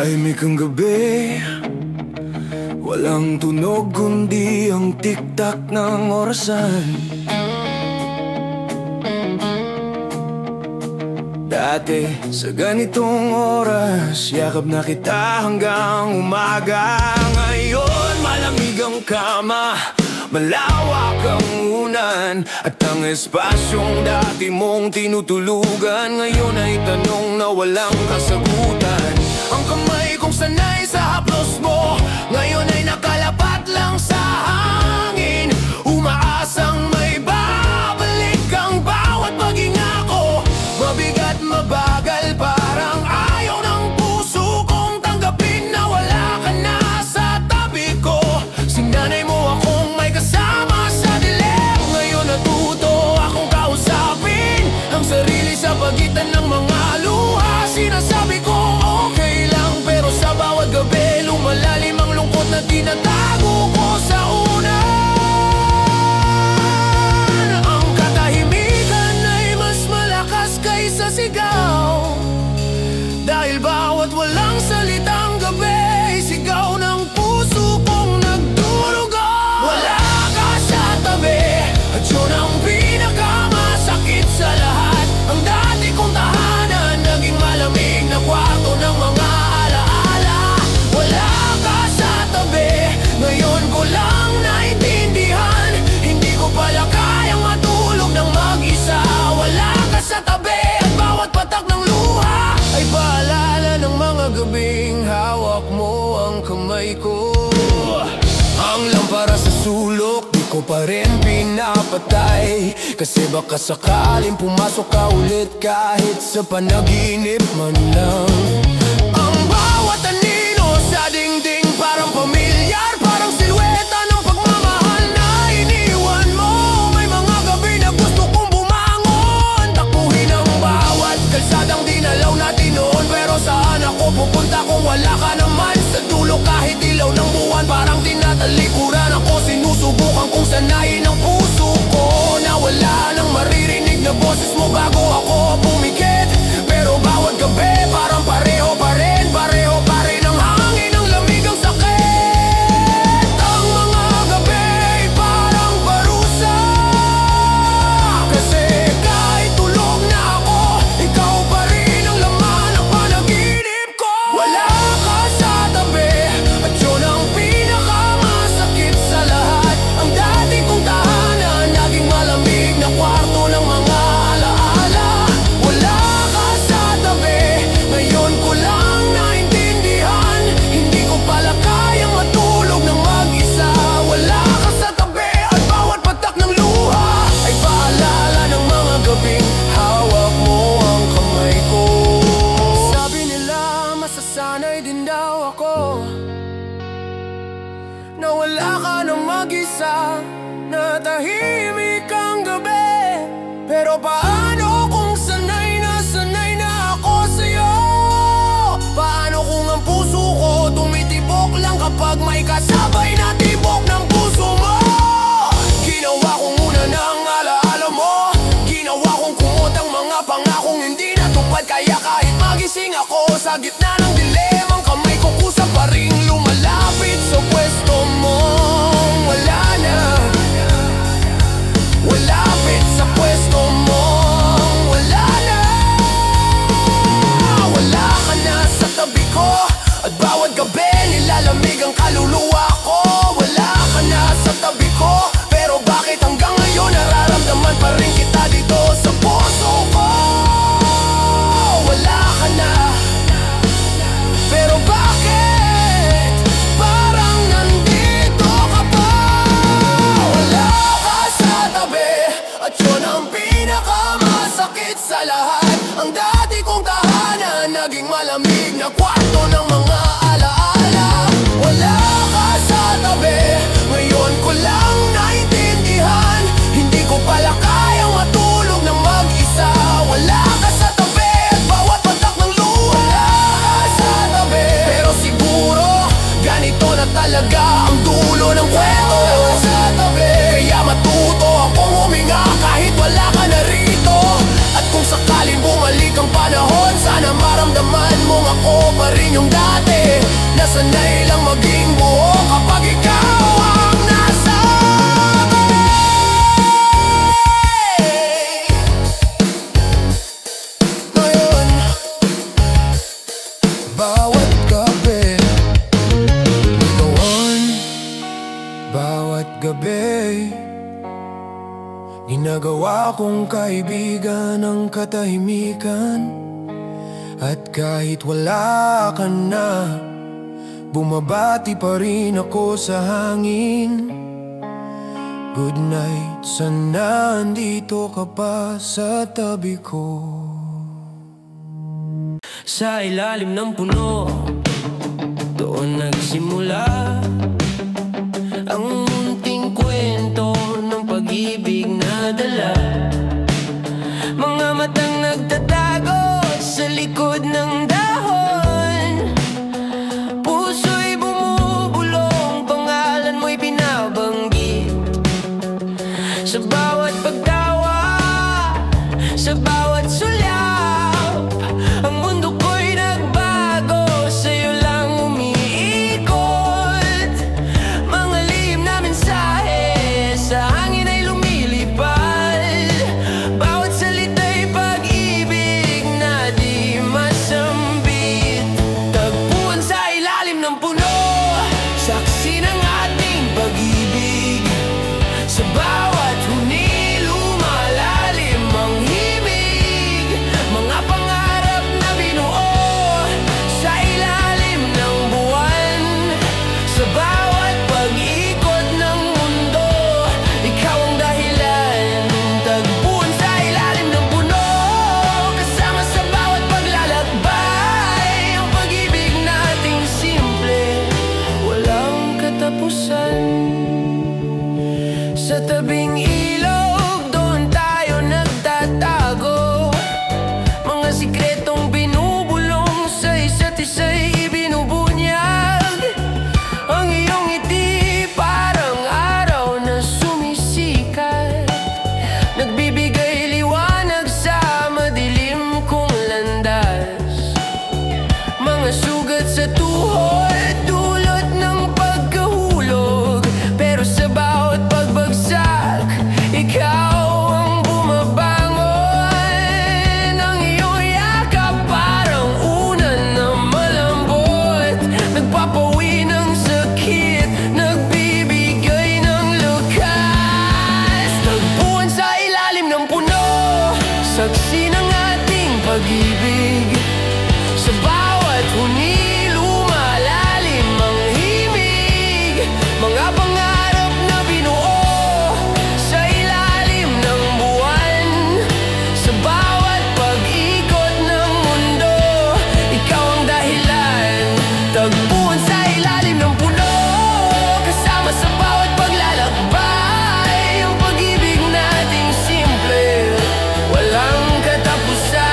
Tahimik ang gabi, walang tunog kundi ang tiktak ng orasan. Dati sa ganitong oras, yakap na kita hanggang umaga. Ngayon malamig ang kama, malawak ang unan, at ang espasyong dati mong tinutulugan ngayon ay tanong na walang kasagutan. Ang kamay kong sanay sa haplos mo ngayon ay nakalapat lang sa hangin, umaasang may babalik ang bawat paghinga ko. Mabigat, mabagal, parang ayaw ng puso kong tanggapin na wala ka na sa tabi ko. Sinanay mo akong may kasama sa dilim, ngayon natuto akong kausapin ang sarili sa pagitan ng mga luha. Sinasabi ko okay lang, pero sa bawat gabi lumalalim ang lungkot na tinatago ko sa unan. Ang katahimikan ay mas malakas kaysa sigaw, dahil bawat walang salitang gabi sigaw ng puso kong nagdurugo. Wala ka sa tabi, at yun ang pinakamasakit sa lahat. Ang dati kong tahanan naging malamig na kwarto ng mga alaala. Wala ka sa tabi, ngayon ko lang naintindihan, hindi ko pala kayang matulog ng mag-isa. Wala ka sa tabi, at bawat patak ng luha ay paalala ng mga gabing hawak mo ang kamay ko. Ang lampara sa sulok, di ko pa rin pinapatay, kasi baka sakaling pumasok ka ulit kahit sa panaginip man lang. Ang bawat anino sa dingding parang pamilyar, parang silweta ng pagmamahal na iniwan mo. May mga gabi na gusto kong bumangon, takbuhin ang bawat kalsadang dinalaw natin noon. Pero saan ako pupunta kung wala ka naman sa dulo? Kahit ilaw ng buwan parang tinatalikuran ako, sinusubukan kong sanayin ang puso ko na wala nang maririnig na boses mo bago ako pumikit. Pero bawat gabi parang pareho pa rin, pareho pa rin ang hangin, ang lamig, ang sakit. Ang mga gabi ay parang parusa, kasi kahit tulog na ako, ikaw pa rin ang laman ng panaginip ko. Wala ka sa tabi, at yun ang pinakamasakit sa lahat. Ang dati kong tahanan naging malamig na kwarto ng mga alaala. Wala ka sa tabi, ngayon ko lang naintindihan, hindi ko pala kayang matulog ng mag-isa. Wala ka sa tabi, at bawat patak ng luha ay paalala ng mga gabing hawak mo ang kamay ko. Sabi nila masasanay din daw ako na wala ka nang mag-isa, na tahimik ang gabi. Pero paano kung sanay na ako sa'yo? Paano kung ang puso ko tumitibok lang kapag may kasabay na tibok ng puso mo? Ginawa kong una ng alaala mo, ginawa kong kumot ang mga pangakong hindi natupad. Kaya kahit magising ako sa gitna ng dilim, ang kamay ko kusa pa rin lumalapit sa pwesto mo. Wala na, walapit sa pwesto mo. Wala na, wala ka na sa tabi ko, at bawat gabi nilalamig ang kaluluwa ko. Wala ka na sa tabi ko, pero bakit hanggang ngayon nararamdaman pa rin kita dito sa puso ko? Wala ka na, pero bakit parang nandito ka pa? Wala ka sa tabi, at yun ang pinakamasakit sa lahat. Ang dati kong tahanan naging malamig na kwarto ng mga alaala. Wala ka sa tabi, ngayon ko lang naintindihan, hindi ko pala kayang matulog ng mag-isa. Wala ka sa tabi, at bawat patak ng luha. Wala ka sa tabi, pero siguro ganito na talaga ang dulo ng kwento. Wala ka sa tabi, kaya matuto akong huminga kahit wala ka na rito. At kung sakaling bumalik ang panahon, sana maramdaman mong ako pa rin. Ginagawa kong kaibigan ng katahimikan. At kahit wala ka na, bumabati pa rin ako sa hangin. Good night, sana andito ka pa sa tabi ko. Sa ilalim ng puno, doon nagsimula ang munting kwento ng pag-ibig na dala. Mga matang nagtatago sa likod ng dahon, puso'y bumubulong, pangalan mo'y binabanggit. Sa bawat pagtawa, sa bawat sulyap, ang mundo ko'y nagbago, sa'yo lang umiikot. Mga lihim na mensahe sa hangin ay lumilipad. Bawat salita'y pag-ibig na di masambit. Tagpuan sa ilalim ng puno, saksi ng ating pag-ibig. Sa bawat huni, lumalalim ang himig. Mga pangarap na binuo sa ilalim ng buwan. Sa bawat pag-ikot ng mundo, ikaw ang dahilan. Tagpuan sa ilalim ng puno, kasama sa bawat paglalakbay. Ang pag-ibig nating simple, walang katapusan. Sa tabing ilog, doon tayo nagtatago. Mga sikretong binubulong sa isa't isa'y ibinubunyag. Ang iyong ngiti parang araw na sumisikat, nagbibigay liwanag sa madilim kong landas. Mga sugat sa tuhod, dulot ng pagkahulog, pero sa bawat pagbagsak, ikaw ang bumabangon. Ang iyong yakap parang unan na malambot, nagpapawi ng sakit, nagbibigay ng lukas. Tagpuan sa ilalim ng puno, saksi ng ating pag-ibig. Sa bawat huni, lumalalim ang himig. Mga pangarap na binuo sa ilalim ng buwan. Sa bawat pag-ikot ng mundo, ikaw ang dahilan. Tagpuan sa ilalim ng puno, kasama sa bawat paglalakbay. Ang pag-ibig nating simple, walang katapusan.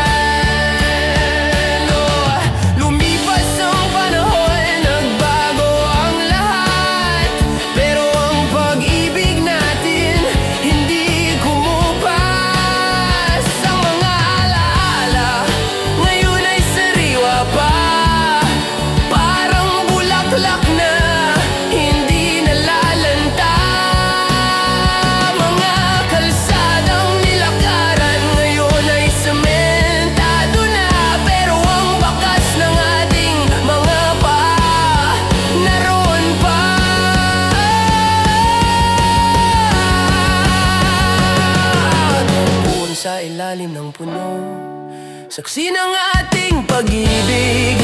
Oh, lumipas ang panahon, nagbago ang lahat, pero ang pag-ibig natin hindi kumupas. Ang mga alaala ngayon ay sariwa pa, parang bulaklak na hindi nalalanta. Mga kalsadang nilakaran ngayon ay sementado na, pero ang bakas ng ating mga paa naroon pa. Tagpuan sa ilalim ng puno, saksi ng ating pag-ibig.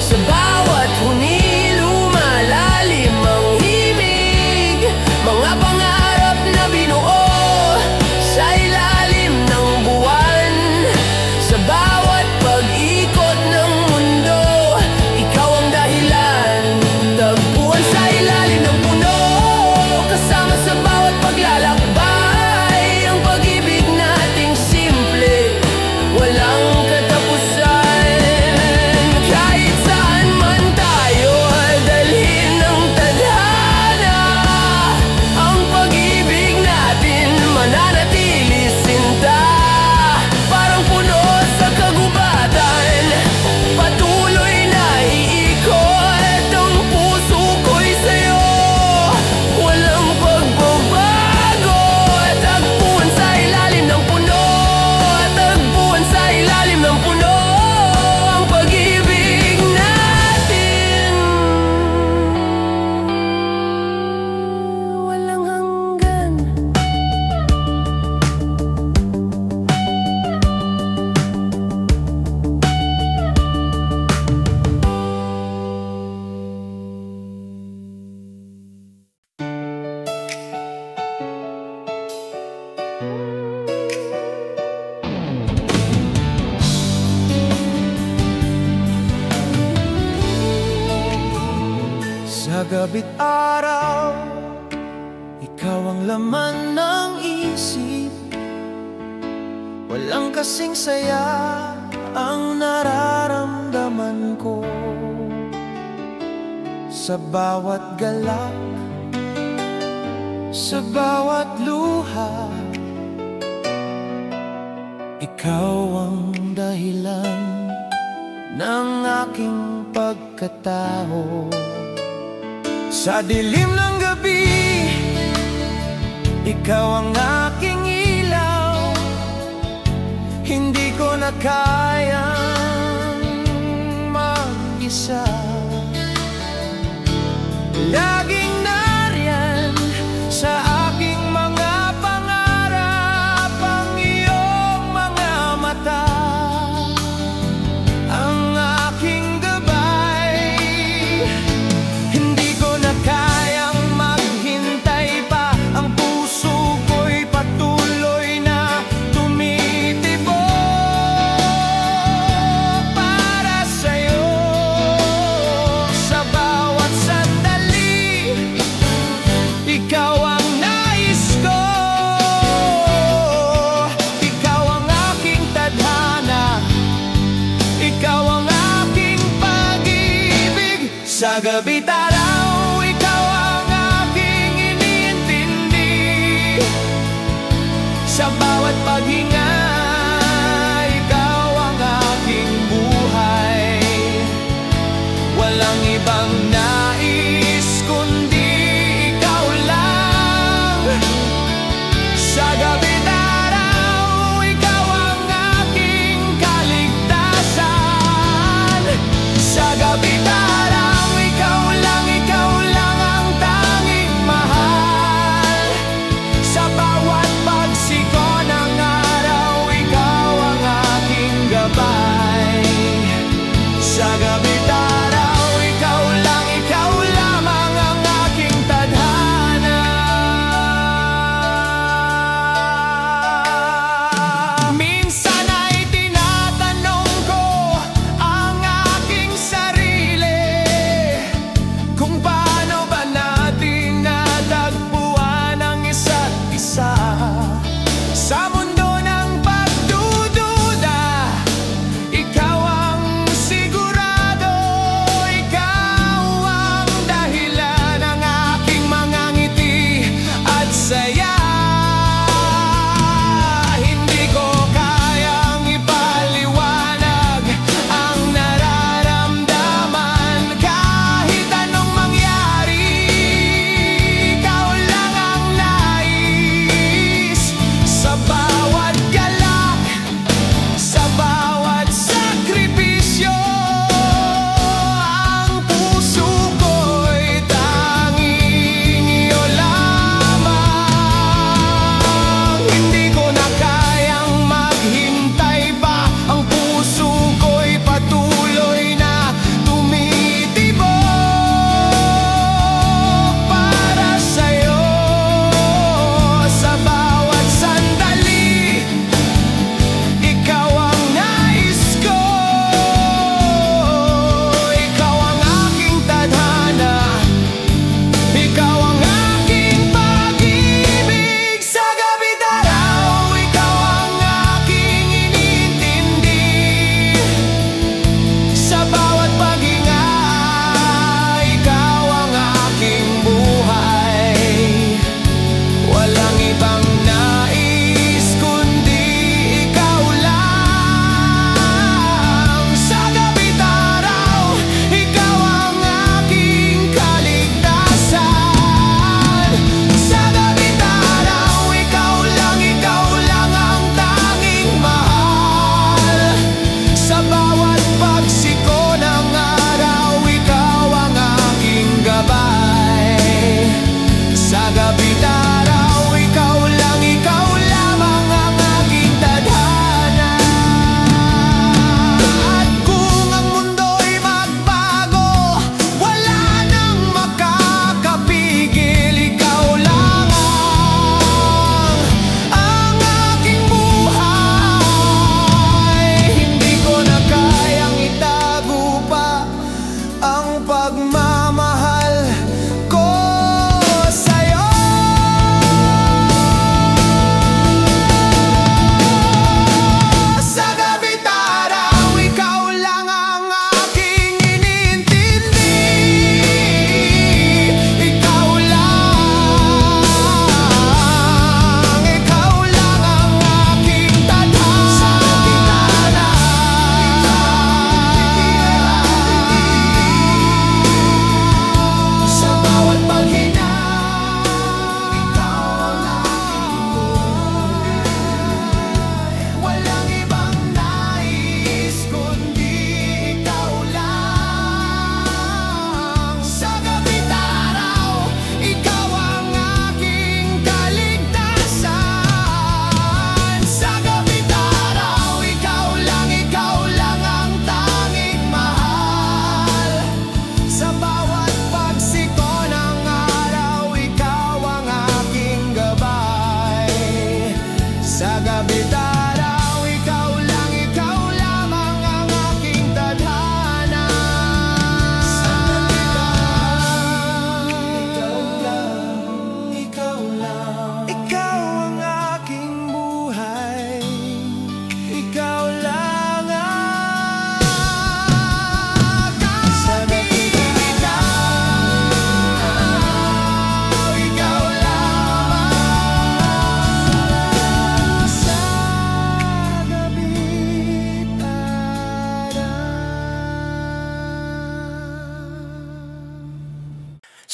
Sa bawat huni, lumalalim ang himig. Mga pangarap na binuo sa ilalim ng buwan. Sa bawat pag-ikot ng mundo, ikaw ang dahilan. Tagpuan sa ilalim ng puno, kasama sa bawat paglalakbay. Ang pag-ibig nating simple, walang katapusan. Kahit saan man tayo, gabi't araw, ikaw ang laman ng isip. Walang kasing saya ang nararamdaman ko. Sa bawat galak, sa bawat luha, ikaw ang dahilan ng aking pagkatao. Sa dilim ng gabi, ikaw ang aking ilaw. Hindi ko na kayang mag-isa. Laging nariyan sa aking mga pangarap ang iyong mga mata, ang aking gabay. Hindi ko na kayang maghintay pa, ang puso ko'y patuloy na tumitibok para sa'yo. Sa bawat sandali, ikaw ang nais ko. Ikaw ang aking tadhana, ikaw ang aking pag-ibig. Sa gabi't araw, ikaw ang aking iniintindi. Sa bawat paghinga, ikaw ang aking buhay. Walang ibang nais kundi ikaw lang. Sa gabi't araw, ikaw ang aking kaligtasan. Sa gabi't araw, ikaw lang ang tanging mahal. Sa bawat pagsigo ng araw,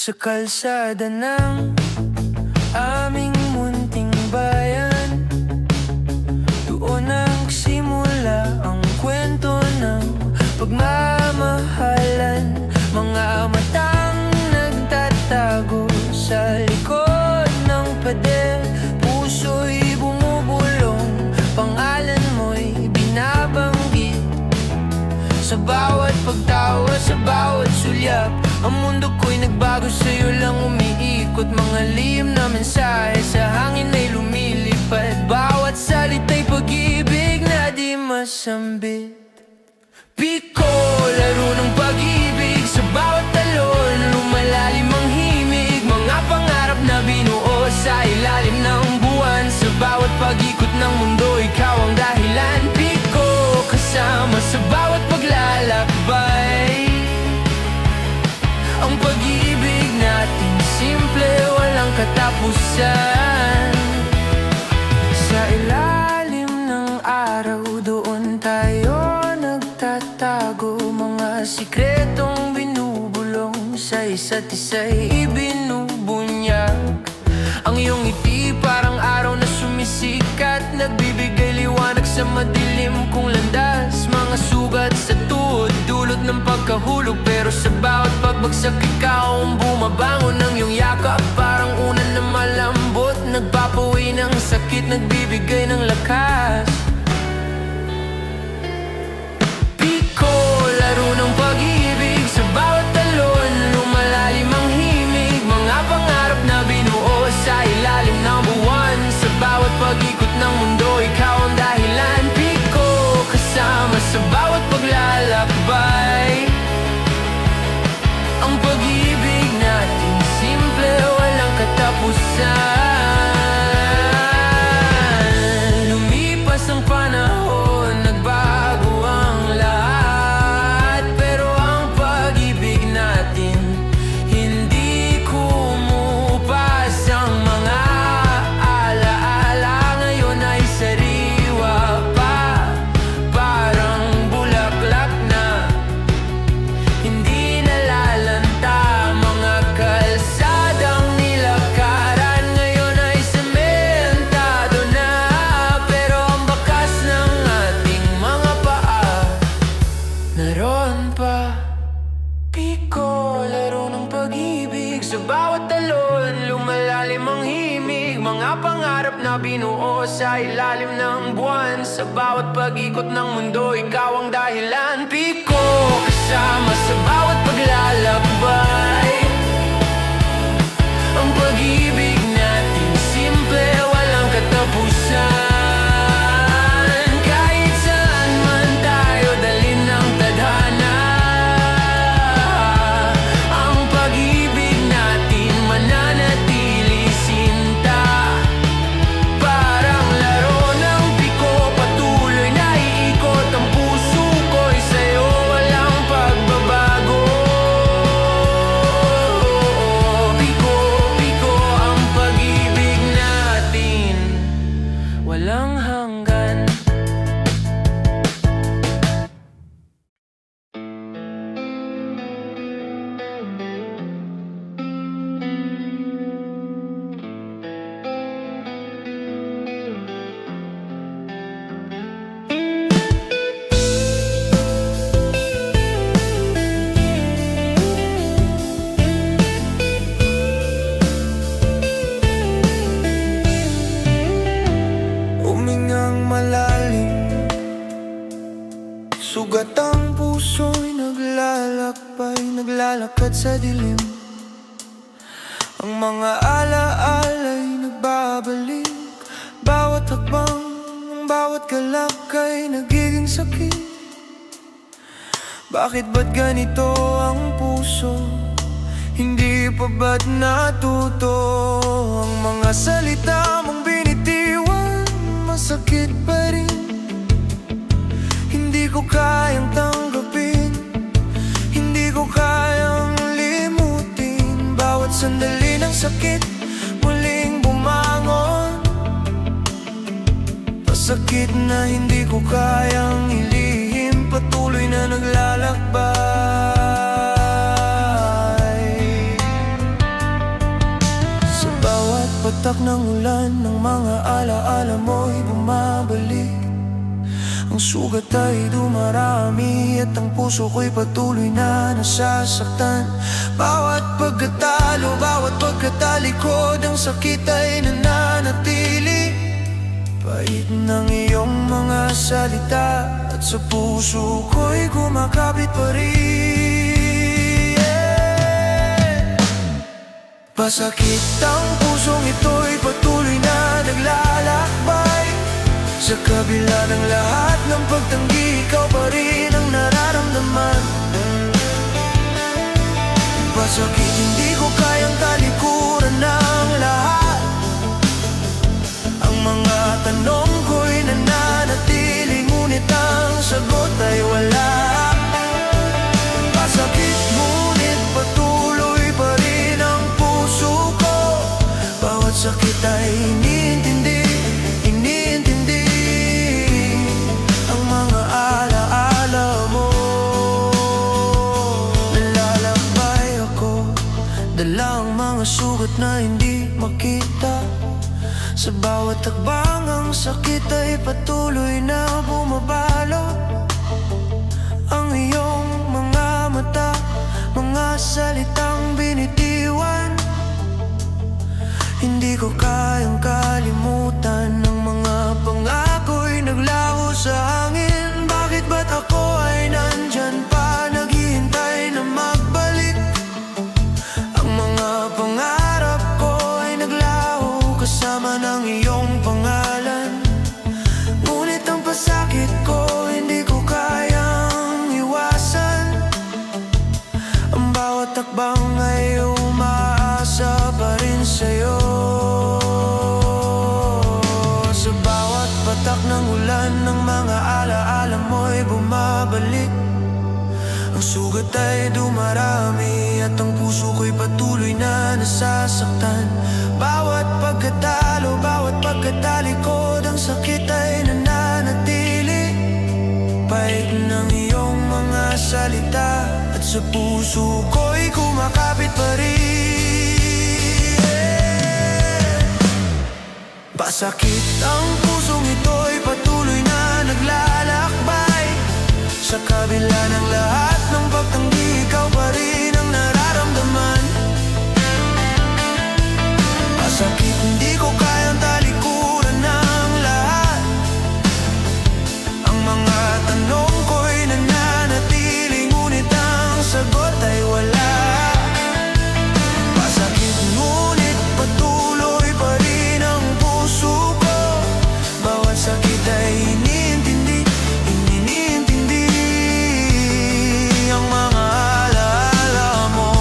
sa kalsada ng aming munting bayan. Doon nagsimula ang kwento ng pagmamahalan. Mga matang nagtatago sa likod ng pader. Puso'y bumubulong, pangalan mo'y binabanggit. Sa bawat pagtawa, sa bawat sulyap, ang mundo ko'y nagbago, sa'yo lang umiikot. Mga lihim na mensahe sa hangin ay lumilipad. Bawat salita'y pag-ibig na di masambit. Piko, laro ng pag-ibig. Sa bawat talon, lumalalim ang himig. Mga pangarap na binuo sa ilalim ng buwan. Sa bawat pag-ikot ng mundo, ikaw ang dahilan. Piko, kasama sa bawat paglalakbay. Ang pag-ibig natin simple, walang katapusan. Sa ilalim ng araw, doon tayo nagtatago. Mga sikretong binubulong, sa isa't isa'y ibinubunyag. Ang iyong ngiti parang araw na sumisikat, nagbibigay liwanag sa madilim kong landas. Mga sugat sa tuhod, dulot ng pagkahulog, pero sa bawat pagbagsak ikaw ang bumabangon. Ng iyong yakap parang unan na malambot, nagpapawi ng sakit, nagbibigay ng lakas. Piko, laro ng pag-ibig. Sa bawat talon, lumalalim ang himig. Mga pangarap na binuo sa ilalim ng buwan. Sa bawat pag-ikot ng mundo, ikaw ang dahilan. Piko, kasama sa bawat paglalakbay. Ang pag-ibig natin simple, walang katapusan. Lumipas ang panahon, nagbago ang lahat, pero ang pag-ibig natin hindi kumupas. Ang mga alaala ngayon ay sariwa pa, parang bulaklak na hindi nalalanta. Mga kalsadang nilakaran ngayon ay sementado na, pero ang bakas ng ating mga paa naroon pa. Piko, laro ng pag-ibig. Sa bawat talon, lumalalim ang himig. Mga pangarap na binuo sa ilalim ng buwan. Sa bawat pag-ikot ng mundo, ikaw ang dahilan. Piko, kasama sa bawat paglalakbay. Ang pag-ibig natin simple, walang katapusan. Kahit saan man tayo dalhin ng tadhana, ang pag-ibig natin mananatili sinta. Parang laro ng piko, patuloy na iikot. Ang puso ko'y sa'yo, walang pagbabago. Piko, piko, ang pag-ibig natin walang hanggan. Humingang malalim, sugat ang puso'y naglalakbay, naglalakad sa dilim. Ang mga alaala'y nagbabalik, bawat hakbang, bawat galak ay nagiging sakit. Bakit ba't ganito ang puso? Hindi pa ba't natuto? Ang mga salita mong binitiwan, masakit pa rin. Hindi ko kayang tanggapin, hindi ko kayang limutin. Bawat sandali ng sakit, muling bumangon. Pasakit na hindi ko kayang ilihim, patuloy na naglalakbay. patak ng ulan, ng mga alaala mo'y bumabalik. Ang sugat ay dumarami at ang puso ko'y patuloy na nasasaktan. Bawat pagkatalo, bawat pagkatalikod, ang sakit ay nananatili. Pait ng iyong mga salita at sa puso ko'y kumakapit pa rin. Pasakit ang pusong ito'y patuloy na naglalakbay. Sa kabila ng lahat ng pagtanggi, ikaw pa rin ang nararamdaman. Pasakit, hindi ko kayang talikuran ng lahat. Ang mga tanong ko'y nananatili, ngunit ang sagot ay wala. Pasakit, ngunit patuloy pa rin ang puso ko. Bawat sakit ay iniintindi. Ang mga alaala mo, nalalakbay ako, dala ang mga sugat na hindi makita. Sa bawat takbang ang sakit ay patuloy na bumabalot. Ang iyong mga mata, mga salitang binitiwan, hindi ko kayang kalimutan. Ang mga pangako'y naglaho sa hangin. Bakit ba't ako ay nandyan pa, naghihintay na magbalik? Ang mga pangarap ko ay naglaho kasama ng iyong pangalan. Ngunit ang pasakit ko hindi ko kayang iwasan. Ang bawat takbang ay umaasa pa rin sa'yo. Sa bawat patak ng ulan, ng mga alaala mo'y bumabalik. Ang sugat ay dumarami at ang puso ko'y patuloy na nasasaktan. Bawat pagkatalo, bawat pagkatalikod, ang sakit ay nananatili. Pait ng iyong mga salita at sa puso ko'y kumakapit pa rin. Pasakit ang pusong ito'y patuloy na naglalakbay. Sa kabila ng lahat ng pagtanggi, ikaw pa rin ang nararamdaman. Pasakit, hindi ko kayang talikuran ng lahat. Ang mga tanong ko'y nananatili, ngunit ang sagot ay wala. Pasakit, ngunit patuloy pa rin ang puso ko. Bawat sakit ay iniintindi. Ang mga alaala mo,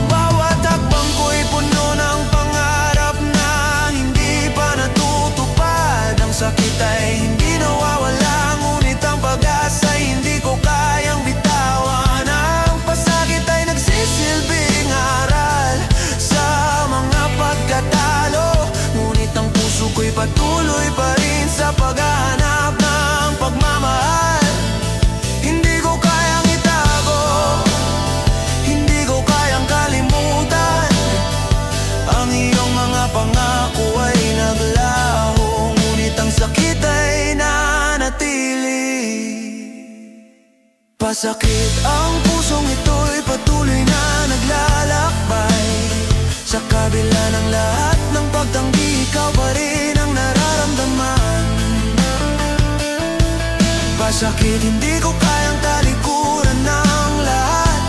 bawat takbang ko'y puno ng pangarap na hindi pa natutupad. Ang sakit ay hindi nawawala, ngunit ang pag-asa hindi ko kayang bitawan. Ang pasakit ay nagsisilbing aral sa mga pagkatalo, ngunit ang puso ko'y patuloy pa rin sa paghahanap ng pagmamahal. Hindi ko kayang itago, hindi ko kayang kalimutan. Ang iyong mga pangako ay naglaho, ngunit ang sakit ay nanatili. Pasakit ang pusong ito'y patuloy na naglalakbay. Sa kabila ng lahat ng pagtanggi, ikaw pa rin ang nararamdaman. Pasakit, hindi ko kayang talikuran ng lahat.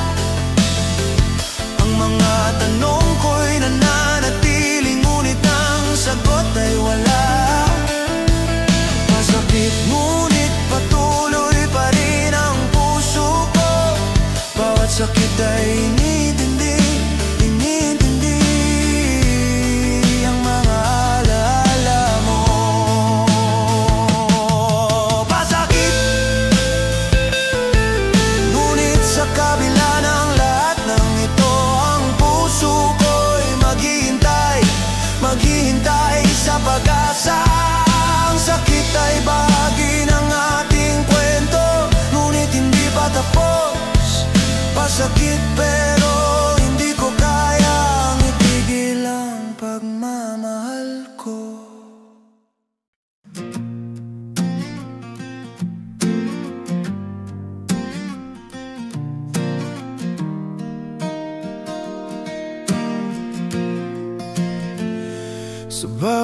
Ang mga tanong ko'y nananatili, ngunit ang sagot ay wala. Pasakit, ngunit patuloy pa rin ang puso ko. Bawat sakit ay inintindi. Ang mga alaala mo. Pasakit,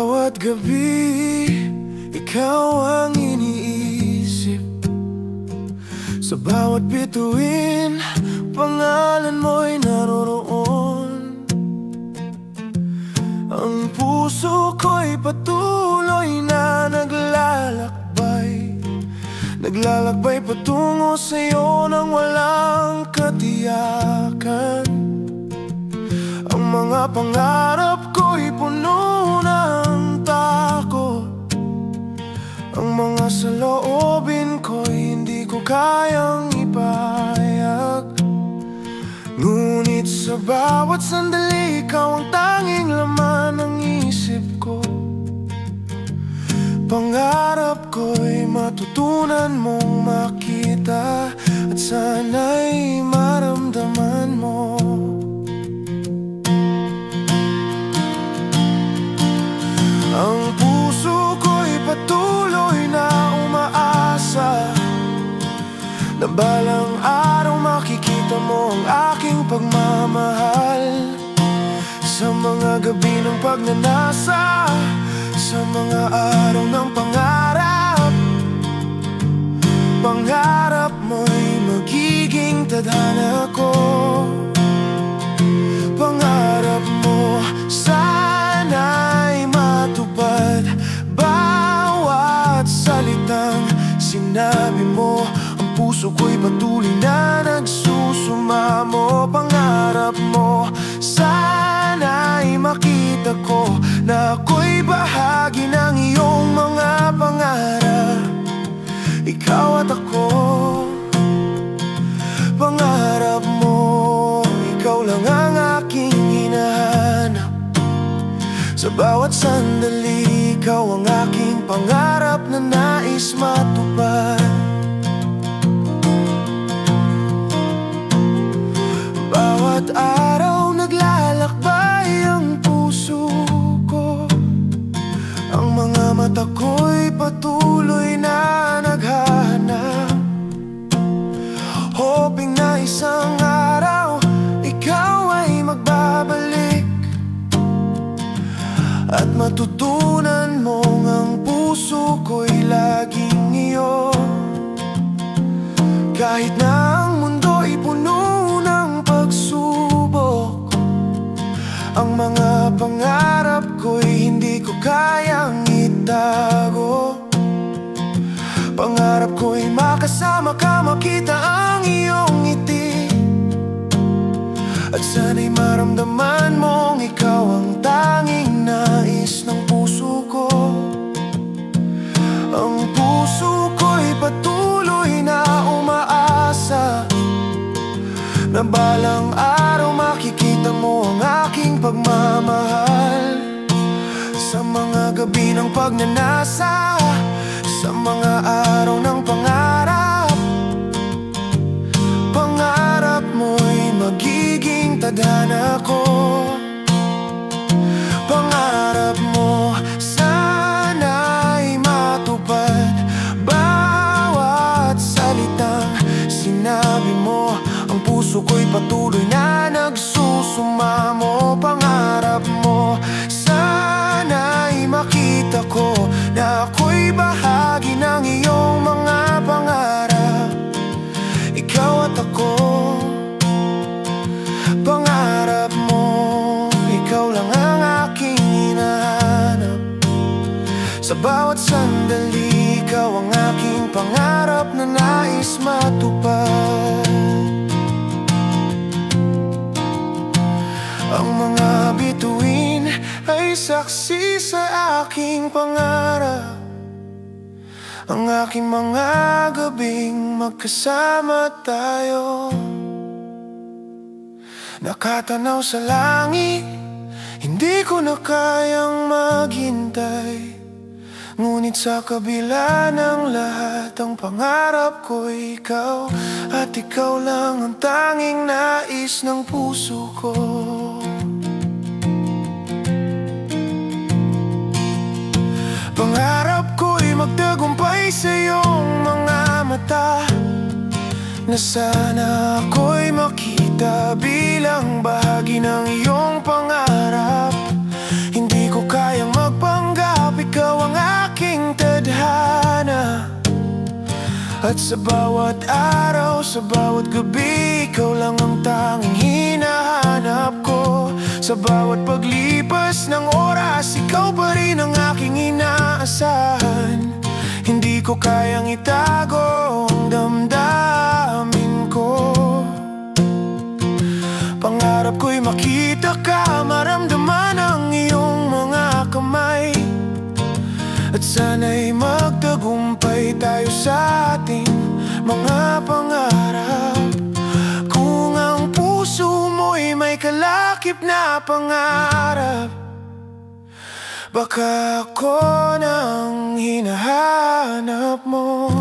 bawat gabi, ikaw ang iniisip. Sa bawat bituin, pangalan mo'y naroroon. Ang puso ko'y patuloy na naglalakbay, naglalakbay patungo sa'yo nang walang katiyakan. Ang mga pangarap ko'y puno ng takot, ang mga saloobin ko'y hindi ko kayang ipahayag. Ngunit sa bawat sandali, ikaw ang tanging laman ng isip ko. Pangarap ko'y matutunan mong makita, at sana'y maramdaman mo. Ang puso ko'y patuloy na umaasa na balang araw makikita mo ang aking pagmamahal. Sa mga gabi ng pagnanasa, sa mga araw ng pangarap, pangarap mo'y magiging tadhana ko. Pangarap mo sana'y matupad, bawat salitang sinabi mo. Ang puso ko'y patuloy na nagsusumamo. Pangarap mo sana'y makita ko na ako'y bahagi ng iyong mga pangarap. Ikaw at ako, pangarap mo, ikaw lang ang aking hinahanap. Sa bawat sandali, ikaw ang aking pangarap na nais matupad. Bawat araw naglalakbay ang puso ko, ang mga mata ko'y patuloy na naghahanap, hoping na isang araw ikaw ay magbabalik at matutunan mong ang puso ko'y laging iyo. Kahit na ang mundo'y puno ng pagsubok, ang mga pangarap ko'y hindi ko kayang itago. Pangarap ko'y makasama ka, makita ang iyong ngiti, at sana'y maramdaman mong ikaw ang tanging nais ng puso ko. Ang puso ko'y patuloy na umaasa na balang araw makikita mo ang aking pagmamahal. Sa mga gabi ng pagnanasa, sa mga araw ng pangarap, pangarap mo'y magiging tadhana ko. Pangarap mo sana'y matupad, bawat salitang sinabi mo. Ang puso ko'y patuloy na nagsusumamo. Pangarap mo sana'y makita ko na ako'y bahagi ng iyong mga pangarap. Ikaw at ako, pangarap mo, ikaw lang ang aking hinahanap. Sa bawat sandali, ikaw ang aking pangarap na nais matupad. Ang mga bituin ay saksi sa aking pangarap. Ang aking mga gabing magkasama tayo, nakatanaw sa langit, hindi ko na kayang maghintay. Ngunit sa kabila ng lahat, ang pangarap ko'y ikaw, at ikaw lang ang tanging nais ng puso ko. Pangarap ko'y magtagumpay sa iyong mga mata, na sana ako'y makita bilang bahagi ng iyong pangarap. Hindi ko kayang magpanggap At sa bawat araw, sa bawat gabi, ikaw lang ang tanging hinahanap ko. Sa bawat paglipas ng oras, ikaw pa rin ang aking inaasahan. Hindi ko kayang itago ang damdamin ko. Pangarap ko'y makita ka, maramdaman ang iyong mga kamay. At sana'y magtagumpay tayo sa ating mga pangarap. Kung ang puso mo'y may kalakip na pangarap, baka ako nang hinahanap mo.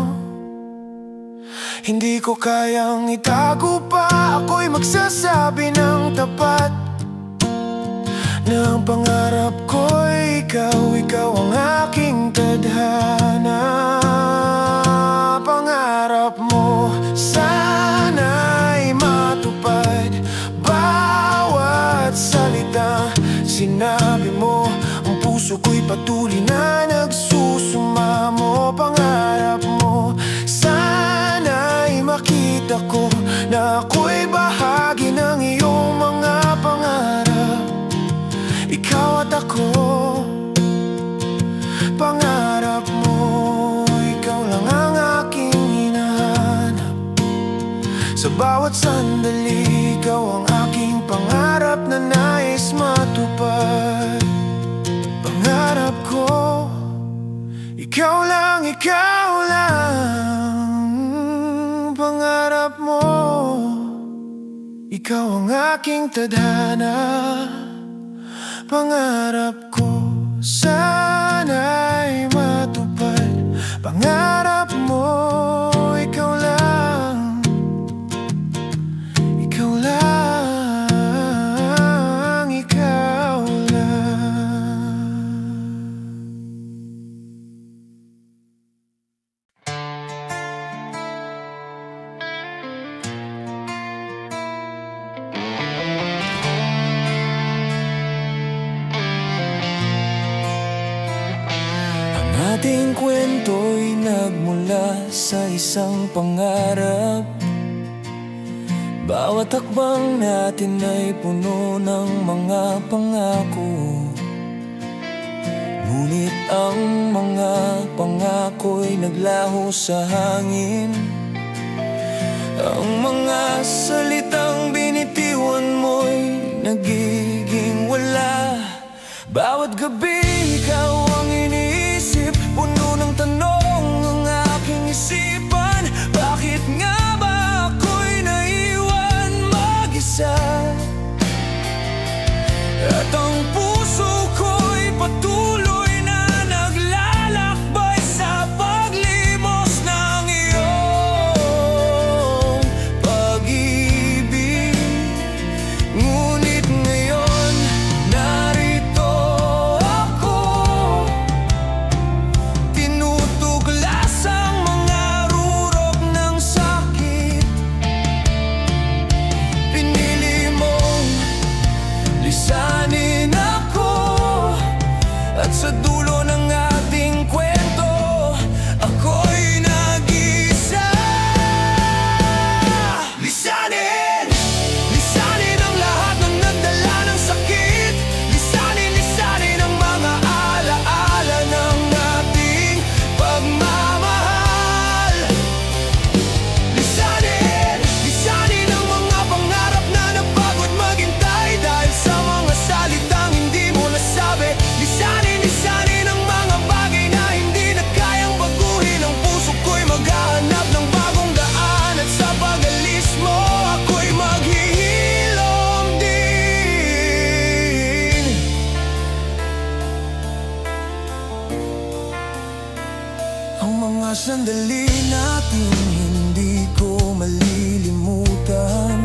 Hindi ko kayang itago pa, ako'y magsasabi ng tapat na ang pangarap ko'y ikaw ang aking tadhana. Pangarap mo sana'y matupad, bawat salita sinabi mo. Ang puso ko'y patuloy na nagsusumamo. Pangarap mo sana'y makita ko na ako'y bahagi ng iyong mga pangarap. Ikaw at ako, pangarap mo, ikaw lang ang aking hinahanap. Sa bawat sandali, ikaw ang aking pangarap na nais matupad. Pangarap ko, ikaw lang, pangarap mo, ikaw ang aking tadhana. Pangarap ko sana'y matupad. Pangarap mo, ikaw lang, ikaw lang, ikaw lang. Ating kwento'y nagmula sa isang pangarap. Bawat hakbang natin ay puno ng mga pangako. Ngunit ang mga pangako'y naglaho sa hangin. Ang mga salitang binitiwan mo'y nagiging wala. Bawat gabi ikaw ang iniisip, puno ng tanong ang aking isipan. Bakit nga ba ako'y naiwan mag-isa? At ang puso ko'y patuloy na naglalakbay sa paglimos ng iyong pag-ibig. Ngunit ngayon narito ako, tinutuglas ang mga rurok ng sakit. Pinili mong lisanin ako, at sa dulo ng ating kwento, ako'y nag-iisa. Lisanin, lisanin ang lahat ng nagdala ng sakit. Lisanin, lisanin ang mga alaala ng ating pagmamahal. Lisanin, lisanin ang mga pangarap na napagod maghintay dahil sa mga salitang hindi mo nasabi. Lisanin, lisanin ang mga bagay na hindi na kayang baguhin. Ang puso ko'y maghahanap ng bagong daan, at sa pag-alis mo ako'y maghihilom din. Ang mga sandali natin hindi ko malilimutan.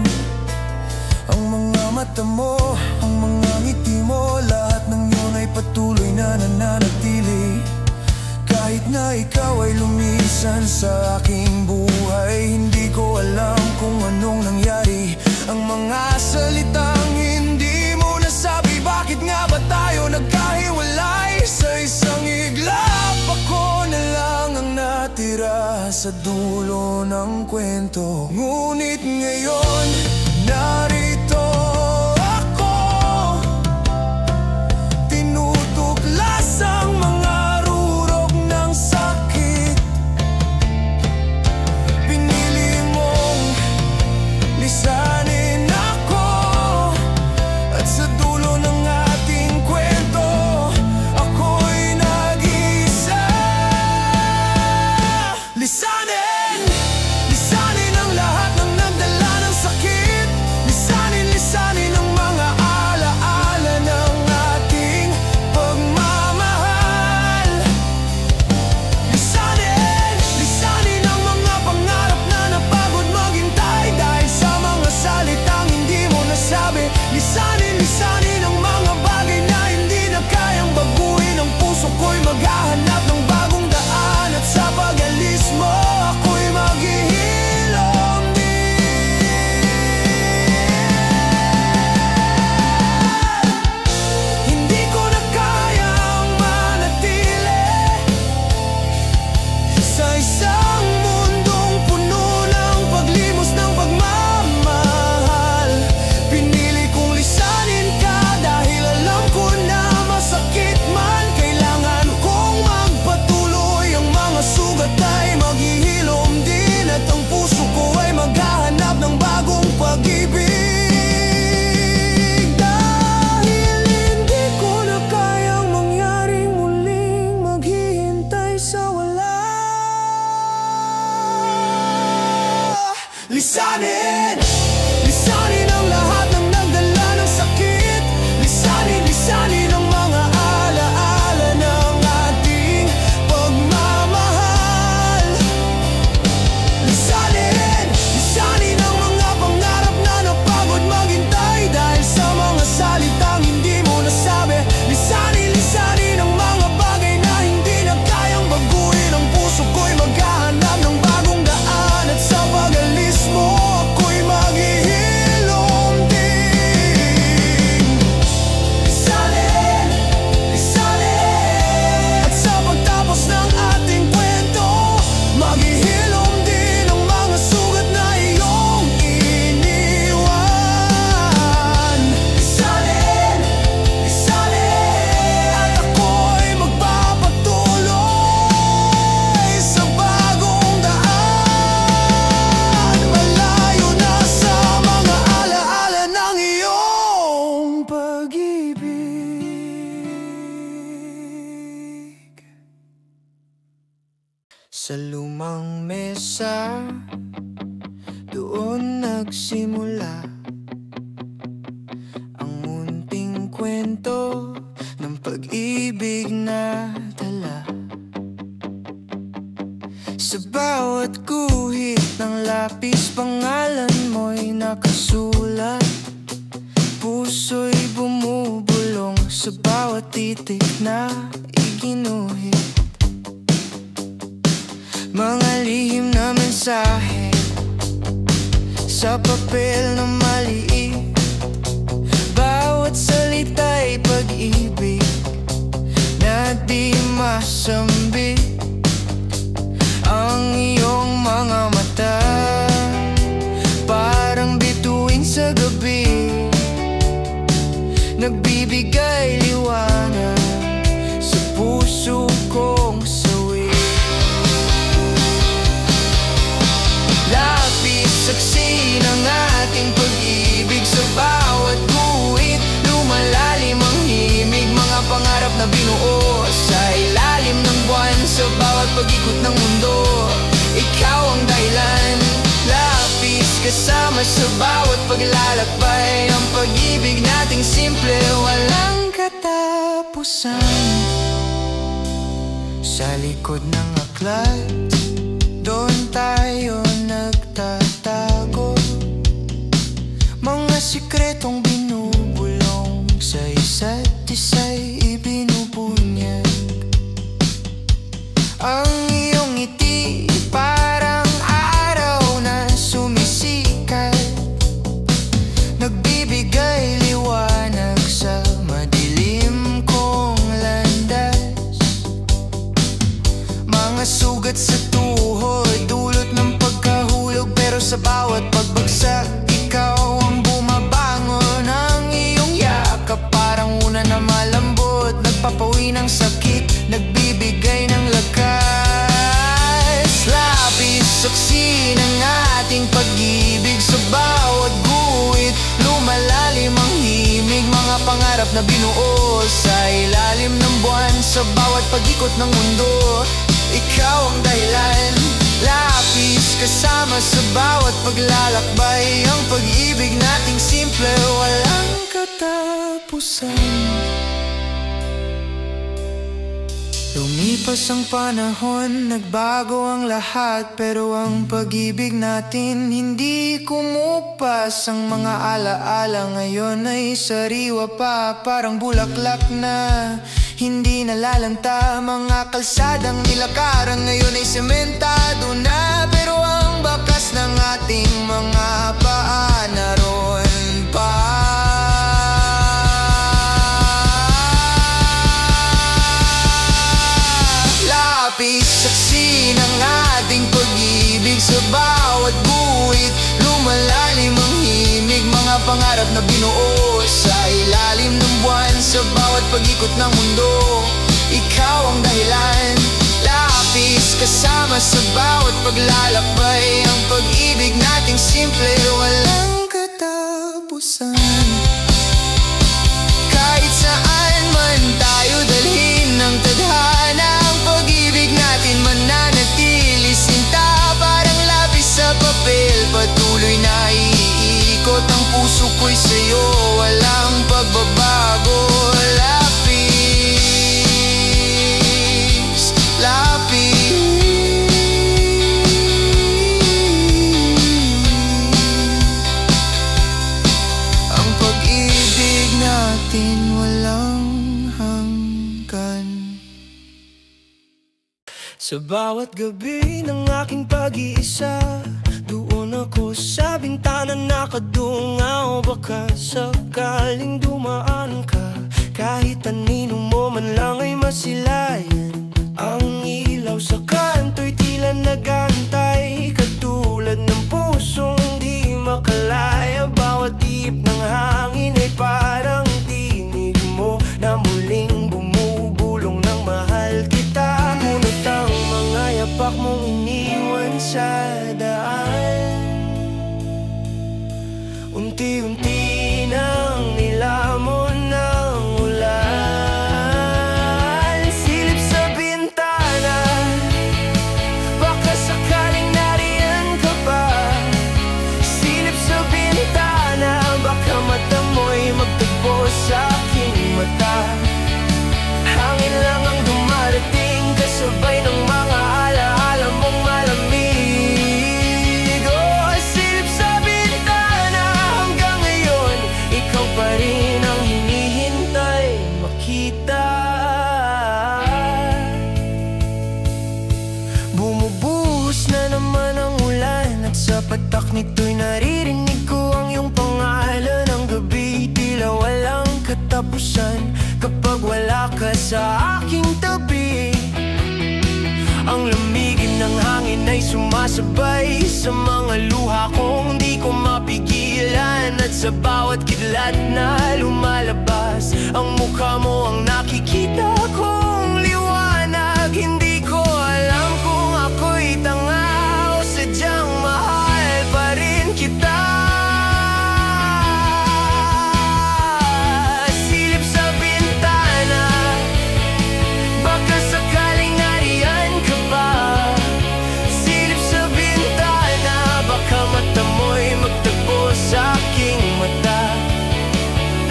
Ang mga mata mo, ang mga ngiti mo, lahat ng yun ay patuloy na nananatili. Kahit na ikaw ay lumisan sa aking buhay, hindi ko alam kung anong nangyari. Ang mga salitang hindi mo nasabi, bakit nga ba tayo nagkahiwalay? Sa isang iglap ako na lang ang natira nasa dulo ng kwento. Ngunit ngayon, narito ako, tinutuklas ang mga rurok ng sakit. Pinili mong lisanin ako, at sa dulo ng ating kwento, ako'y nag-iisa. Lisanin, lisanin ang lahat ng nagdala ng sakit. Lisanin, lisanin ang mga alaala ng ating pagmamahal. Lisanin, lisanin ang mga pangarap na napagod maghintay dahil sa mga salitang hindi mo nasabi. Lisanin, lisanin ang mga bagay na hindi na kayang baguhin. Ang puso ko'y maghahanap ng bagong daan, at sa pag-alis mo ako'y maghihilom din. Hindi ko na kayang manatili sa isang mundong puno ng paglimos ng pagmamahal. Pinili kong lisanin ka dahil alam ko na masakit man. Kailangan kong magpatuloy, ang mga sugat ay maghihilom din, at ang puso ko ay maghahanap ng bagong pag-ibig. Dahil hindi ko na kayang mangyaring muling maghihintay sa wala. Lisanin, lisanin ang lahat ng nagdala ng sakit. Lisanin, lisanin ang mga alaala ng ating pagmamahal. Lisanin, lisanin ang mga pangarap na napagod maghintay dahil sa mga salitang hindi mo nasabi. Lisanin, lisanin ang mga bagay na hindi na kayang baguhin. Ang puso ko'y maghahanap ng bagong daan, at sa pag-alis mo ako'y maghihilom din. Lisanin, lisanin, at sa pagtapos ng ating kwento, maghihilom din ang mga sugat na iyong iniwan. Lisanin, lisanin, at ako'y magpapatuloy sa bagong daan, malayo na sa mga alaala ng iyong pag-ibig. Sa lumang mesa, doon nagsimula ang munting kwento ng pag-ibig na dala. Sa bawat guhit ng lapis, pangalan mo'y nakasulat. Puso'y bumubulong sa bawat titik na iginuhit. Mga lihim na mensahe sa papel na maliit. Bawat salita'y pag-ibig na di masambit. Ang iyong mga mata parang bituin sa gabi, nagbibigay liwanag sa puso kong sawi. Lapis, saksi ng ating pag-ibig. Sa bawat guhit, lumalalim ang himig. Mga pangarap na binuo sa ilalim ng buwan. Sa bawat pag-ikot ng mundo, ikaw ang dahilan. Lapis, kasama sa bawat paglalakbay. Ang pag-ibig nating simple, walang katapusan. Sa likod ng aklat, doon tayo nagtatago. Mga sikretong binubulong sa isa't isa'y ibinubunyag. Ang iyong ngiti parang araw na sumisikat, nagbibigay liwanag sa madilim kong landas. Mga sugat sa tuhod, sa bawat pagbagsak. Ikaw ang bumabangon, ang iyong yakap parang una na malambot, nagpapawi ng sakit, nagbibigay ng lakas. Lapis, saksi ng ating pag-ibig, sa bawat guhit lumalalim ang himig. Mga pangarap na binuo sa ilalim ng buwan, sa bawat pag-ikot ng mundo, ikaw ang dahilan. Lapis, kasama sa bawat paglalakbay, ang pag-ibig nating simple, walang katapusan. Lumipas ang panahon, nagbago ang lahat, pero ang pag-ibig natin hindi kumupas. Ang mga alaala ngayon ay sariwa pa, parang bulaklak na hindi nalalanta. Mga kalsadang nilakaran ngayon ay sementado na, pero ang bakas ng ating mga paa naroon pa. Lapis, saksi ng ating pag-ibig, sa bawat guhit lumalalim ang himig. Mga pangarap na binuo sa ilalim ng buwan, sa bawat pag-ikot ng mundo, ikaw ang dahilan. Lapis, kasama sa bawat paglalakbay, ang pag-ibig nating simple, walang katapusan. Kahit saan man tayo dalhin ng tadhana, ang pag-ibig natin mananatili sinta, parang lapis sa papel, patuloy na iikot. Ang puso ko'y sa'yo, walang pagbabago. Lapis, lapis, ang pag-ibig natin walang hanggan. Sa bawat gabi ng aking pag-iisa, doon ako sa bintana nakadungaw. Baka sakaling dumaan ka, kahit anino mo man lang ay masilayan. Ang ilaw sa kanto'y tila nagantay, katulad ng pusong di makalaya. Bawat tip ng hangin ay parang tinig mo na muling bumubulong ng mahal kita. Ngunit ang mga yapak mong iniwan sa daan, unti-unti nang nilamon ng ulan. Silip sa bintana, baka sakaling nariyan ka pa. Silip sa bintana, baka mata mo'y magtagpo sa aking mata. Hangin lang ang dumarating, kasabay ng mga alaala mong malamig. Oh, silip sa bintana, hanggang ngayon ikaw pa rin ang hinihintay makita. Bumubuhos na naman ang ulan, at sa patak nito'y naririnig ko ang iyong pangalan. Ang gabi tila walang katapusan kapag wala ka sa aking tabi. Ang lamigin ng hangin ay sumasabay sa mga luha kong di ko mapigilan. At sa bawat kidlat na lumalabas, ang mukha mo ang nakikita kong liwanag. Hindi ko alam kung ako'y tanga o sadyang mahal pa rin kita. Silip sa bintana, baka sakaling nariyan ka pa. Silip sa bintana, baka mata mo'y magtagpo sa aking mata.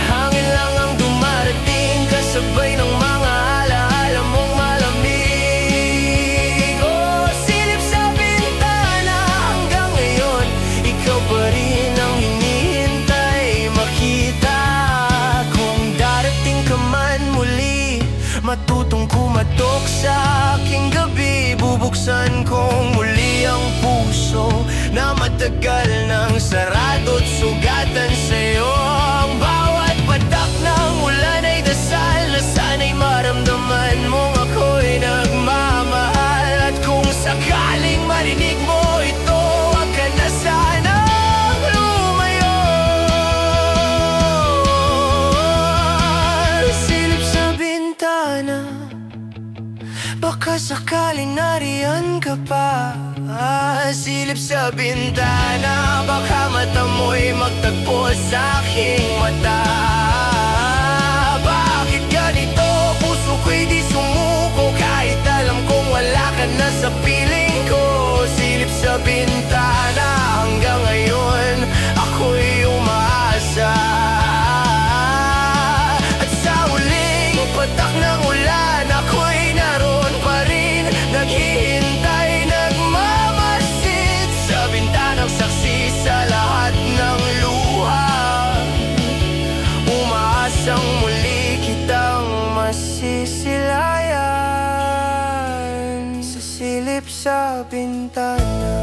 Hangin lang ang dumarating, kasabay ng mga alaala mong malamig. Oh, silip sa bintana, hanggang ngayon ikaw pa rin ang hinihintay makita. Kung darating ka man muli, matutong kumatok sa aking gabi. Bubuksan kong muli ang puso na matagal nang sarado at sugatan sa'yo. Ang bawat patak ng ulan ay dasal na sana'y maramdaman mong ako'y nagmamahal. At kung sakaling marinig mo ito, wag ka na sana Baka sakaling nariyan ka pa, silip sa bintana. Baka mata mo'y magtagpo sa aking mata. Bakit ganito? Puso ko'y di sumuko kahit alam kong wala ka na sa piling ko. Silip sa bintana, hanggang ngayon ako'y umaasa. At sa huling patak ng ulan, ako'y naroon pa rin, naghihintay, nagmamasid sa bintanang saksi sa lahat ng luha. Umaasang muli kitang masisilayan sa silip sa bintana.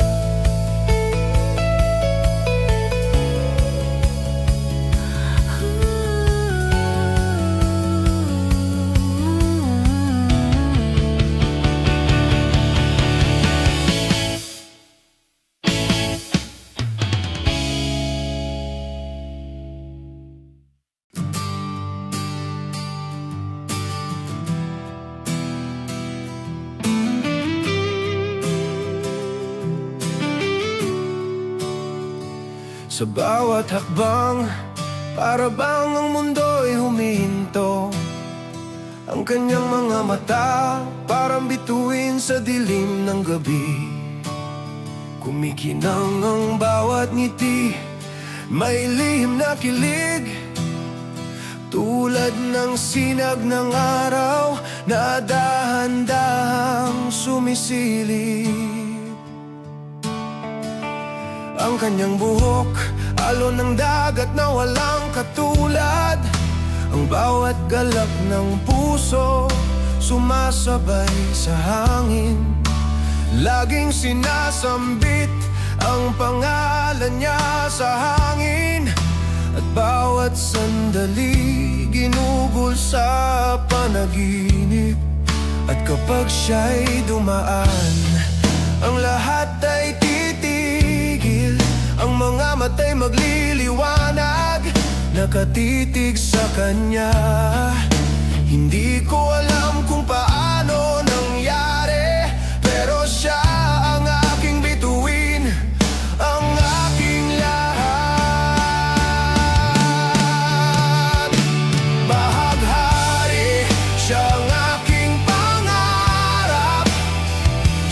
Sa bawat hakbang, para bang ang mundo'y humihinto. Ang kanyang mga mata, parang bituin sa dilim ng gabi. Kumikinang ang bawat ngiti, may lihim na kilig, tulad ng sinag ng araw na dahan-dahang sumisilip. Ang kanyang buhok, alon ng dagat na walang katulad. Ang bawat galak ng puso, sumasabay sa hangin. Laging sinasambit ang pangalan niya sa hangin. At bawat sandali, ginugol sa panaginip. At kapag siya'y dumaan, ang lahat ay titigil. Ang mga mata'y magliliwanag, nakatitig sa kanya. Hindi ko alam kung paano nangyari, pero siya ang aking bituin, ang aking lahat. Bahaghari, siya ang aking pangarap.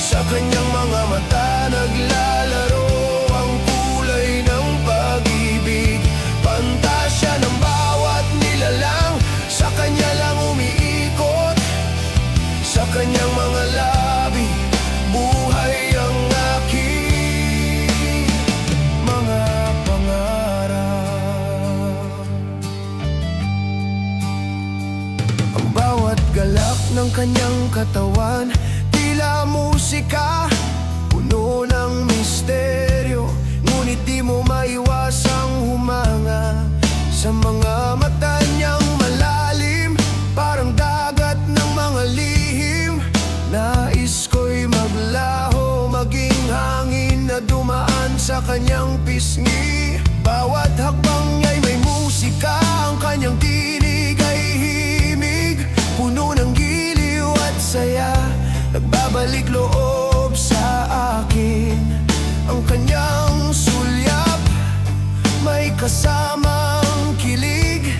Sa kanyang mga mata naglalaro ang kulay ng pag-ibig. Pantasya ng bawat nilalang, sa kanya lang umiikot. Sa kanyang mga labi, buhay ang aking mga pangarap. Ang bawat galak ng kanyang katawan, tila musika, puno ng misteryo. Ngunit di mo maiwasang humanga sa mga mata niyang malalim, parang dagat ng mga lihim. Nais ko'y maglaho, maging hangin na dumaan sa kanyang pisngi. Bawat hakbang niya'y may musika, ang kanyang tinig ay himig, puno ng giliw at saya, nagbabalik loob sa akin. Ang kanyang sulyap, may kasamang kilig,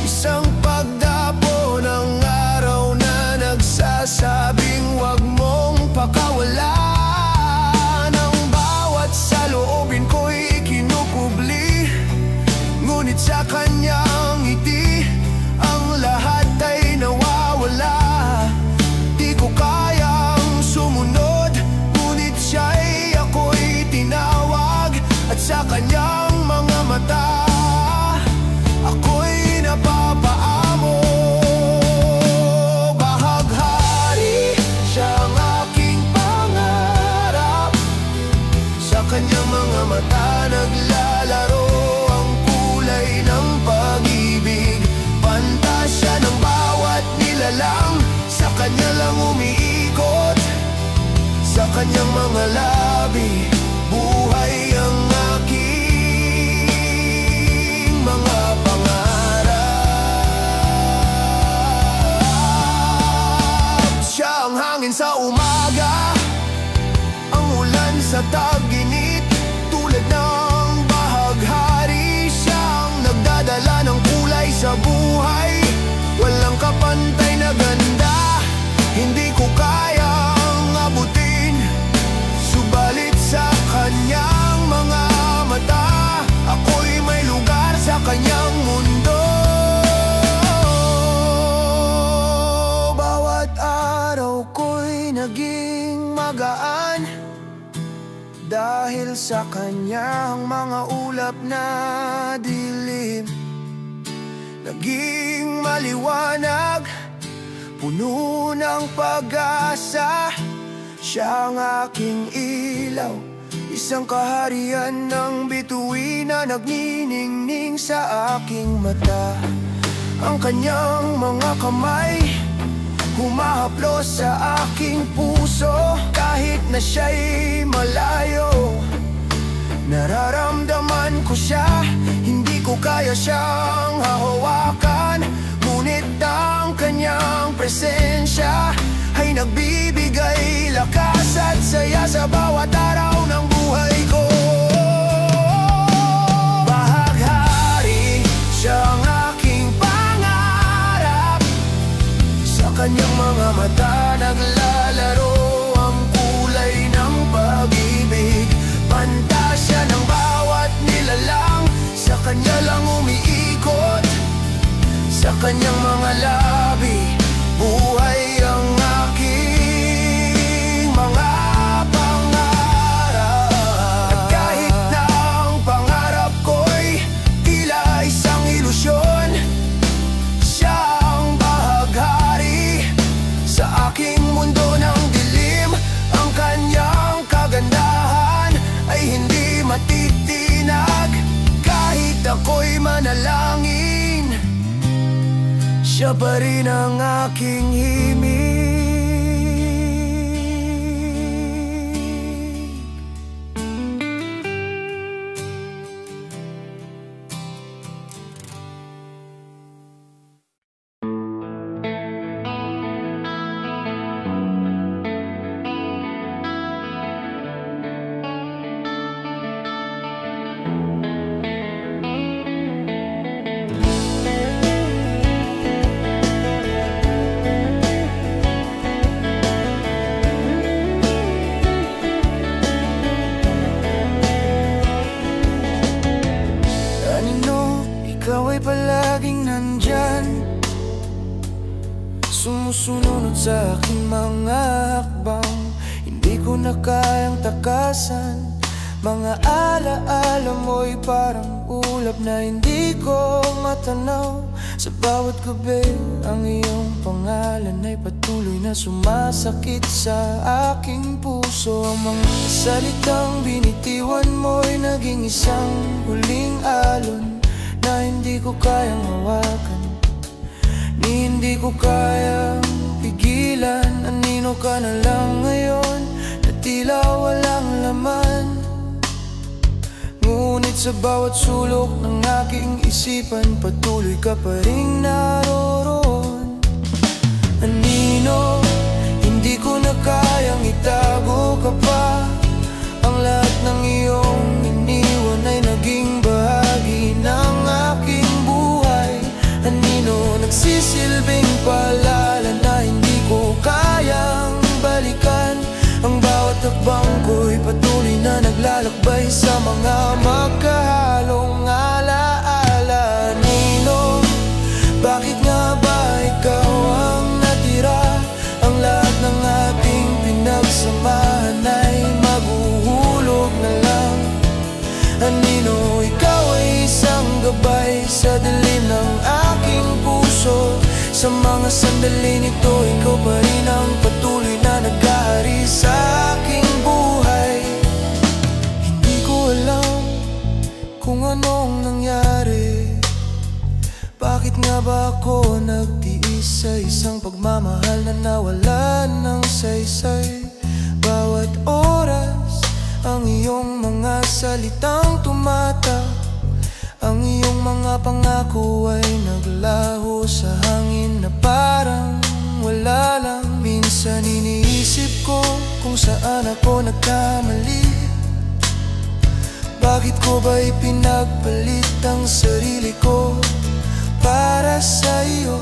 isang pagdapo ng araw na nagsasabing huwag mong pakawalan. Ang bawat saloobin ko'y kinukubli, ngunit sa kanyang ngiti, ang lahat ay nawawala. Di ko kayang sumunod, ngunit siya'y ako'y tinawag. At sa kanyang mga mata, ako'y napapaamo. Bahaghari, siya ang aking pangarap. Sa kanyang mga mata naglalaro ang kulay ng pag-ibig. Pantasya ng bawat nilalang, sa kanya lang umiikot. Sa kanyang mga labi, buhay ang aking mga pangarap. Siya ang hangin sa sa umaga, ang ulan sa tag-init, tulad ng bahaghari, siyang nagdadala ng kulay sa buhay. Walang kapantay na ganda, hindi ko kayang abutin, subalit sa kanyang mga mata, ako'y may lugar sa kanyang mundo. Bawat araw ko'y naging magaan dahil sa kanyang mga ulap na dilim. Naging maliwanag, puno ng pag-asa, siyang aking ilaw, isang kaharian ng bituin na nagniningning sa aking mata. Ang kanyang mga kamay humahaplos sa aking puso, kahit na siya'y malayo. Nararamdaman ko siya, hindi ko kaya siyang hahawakan, ngunit ang kanyang presensya ay nagbibigay lakas at saya sa bawat araw ng buhay ko. Bahaghari, siyang aking pangarap, sa kanyang mga mata naglalaro ang kulay ng pag-ibig. Pantasya ng bawat nilalang, sa kanya lang umiikot, sa kanyang mga labi, buhay ang aking mga pangarap. At kahit na ang pangarap ko'y tila isang ilusyon, siya ang bahaghari sa aking mundo ng dilim. Ang kanyang kagandahan ay hindi matitinag, kahit ako'y manalangin, siya pa rin ang aking himig. Palaging nandyan, sumusunod sa aking mga hakbang, hindi ko na kayang takasan. Mga alaala mo'y parang ulap na hindi ko matanaw. Sa bawat gabi, ang iyong pangalan ay patuloy na sumasakit sa aking puso. Ang mga salitang binitiwan mo'y naging isang huling alon na hindi ko kayang hawakan, ni hindi ko kayang pigilan. Anino ka na lang ngayon na tila walang laman, ngunit sa bawat sulok ng aking isipan patuloy ka pa rin naroroon. Anino, hindi ko na kayang itago ka pa, ang lahat ng iyong iniwan ay naging bahagi ng aking buhay. Anino, nagsisilbing paalala na hindi ko kayang balikan. Ang bawat hakbang ko'y patuloy na naglalakbay sa mga magkahalong alaala. Anino, bakit nga ba ikaw ang natira? Ang lahat ng ating pinagsamahan ay maguhulog na lang. Anino, ikaw ay isang gabay sa dilim ng aking puso. Sa mga sandaling ito, ikaw pa rin ang patuloy na nag-ahari sa aking buhay. Hindi ko alam kung anong nangyari, bakit nga ba ako nagtiis sa isang pagmamahal na nawalan ng saysay. Bawat oras, ang iyong mga salitang tumata, ang iyong mga pangako ay naglaho sa hangin na parang wala lang. Minsan iniisip nagkamali? Bakit ko ba ipinagpalit ang sarili ko para sa iyo?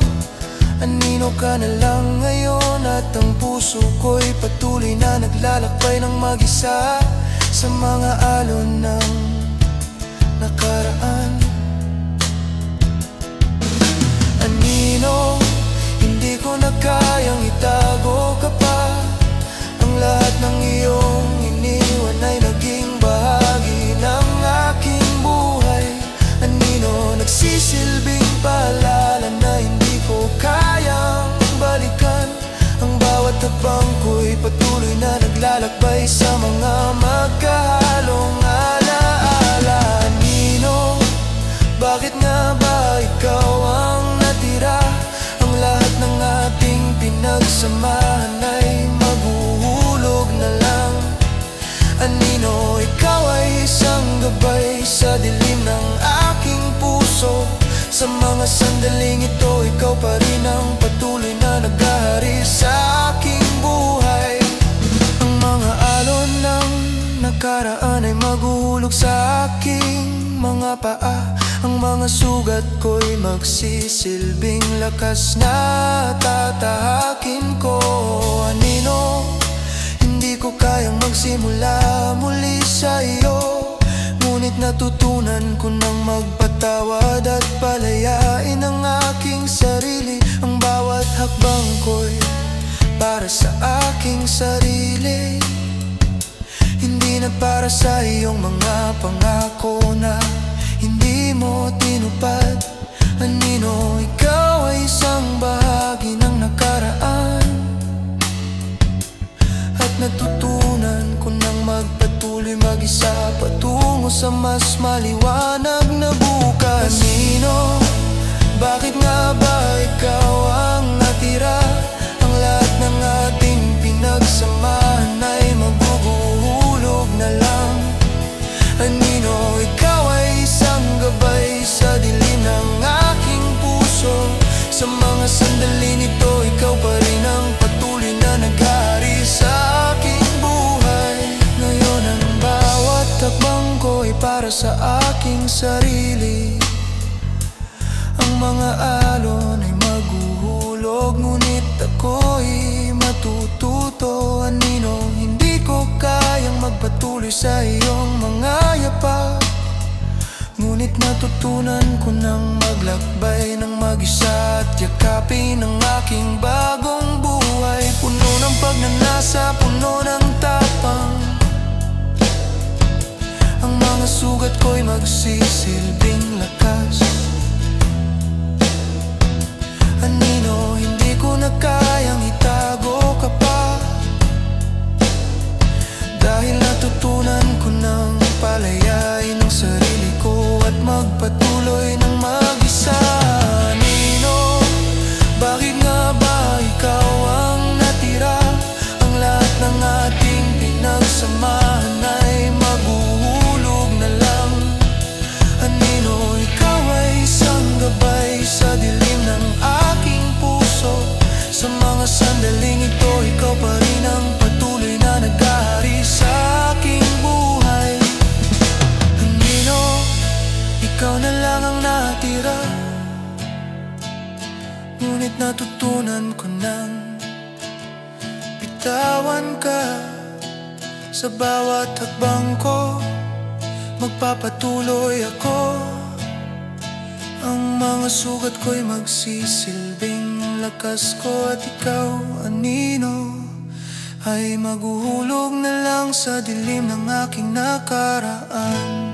Anino ka na lang ngayon at ang puso ko'y patuloy na naglalakbay ng mag-isa sa mga alon ng nakaraan. Anino, hindi ko na kayang itago ka pa. Ang lahat ng iyong iniwan ay naging bahagi ng aking buhay. Anino, nagsisilbing paalala na hindi ko kayang balikan. Ang bawat hakbang ko'y patuloy na naglalakbay sa mga magkahalong alaala. Anino, bakit nga ba ikaw ang natira? Ang lahat ng ating pinagsamahan ay maguhulog na lang. Anino, ikaw ay isang gabay sa dilim ng aking puso. Sa mga sandaling ito, ikaw pa rin ang patuloy na naghahari sa aking buhay. Ang mga alon ng nakaraan ay maguhulog sa aking mga paa. Ang mga sugat ko'y magsisilbing lakas na tatahakin ko. Anino, hindi ko kayang magsimula muli sa iyo. Ngunit natutunan ko nang magpatawad at palayain ang aking sarili. Ang bawat hakbang ko'y para sa aking sarili, hindi na para sa iyong mga pangako na hindi mo tinupad. Anino, ikaw ay isang bahagi ng nakaraan at natutunan ko nang magpatuloy mag-isa patungo sa mas maliwanag na bukas. Anino, bakit nga ba ikaw ang natira? Ang lahat ng ating pinagsamahan ay maguguhulog na lang. Anino, ikaw ay isang gabay sa dilim ng aking puso. Sa mga sandaling ito, ikaw pa rin ang patuloy na naghahari sa aking buhay. Ngayon ang bawat hakbang ko ay para sa aking sarili. Ang mga alon ay maguhulog, ngunit ako'y matututo. Anino, hindi ko kayang magpatuloy sa iyong mga yapak. Ngunit natutunan ko nang maglakbay ng mag-isa at yakapin ang aking bagong buhay. Puno ng pagnanasa, puno ng tapang. Ang mga sugat ko'y magsisilbing lakas. Anino, hindi ko na kayang itago ka pa. Dahil natutunan ko nang palayain ang sarili ko at magpatuloy ng mag-isa. Anino, bakit nga ba ikaw ang natira? Ang lahat ng ating pinagsamahan ay maguhulog na lang. Anino, ikaw ay isang gabay sa dilim ng aking puso. Sa mga sandaling ito, ikaw pa rin ang patuloy na naghahari sa aking buhay. Anino, ikaw na lang ang natira. Ngunit natutunan ko nang bitawan ka. Sa bawat hakbang ko, magpapatuloy ako. Ang mga sugat ko'y magsisilbing lakas ko. At ikaw, Anino, ay maguhulog na lang sa dilim ng aking nakaraan.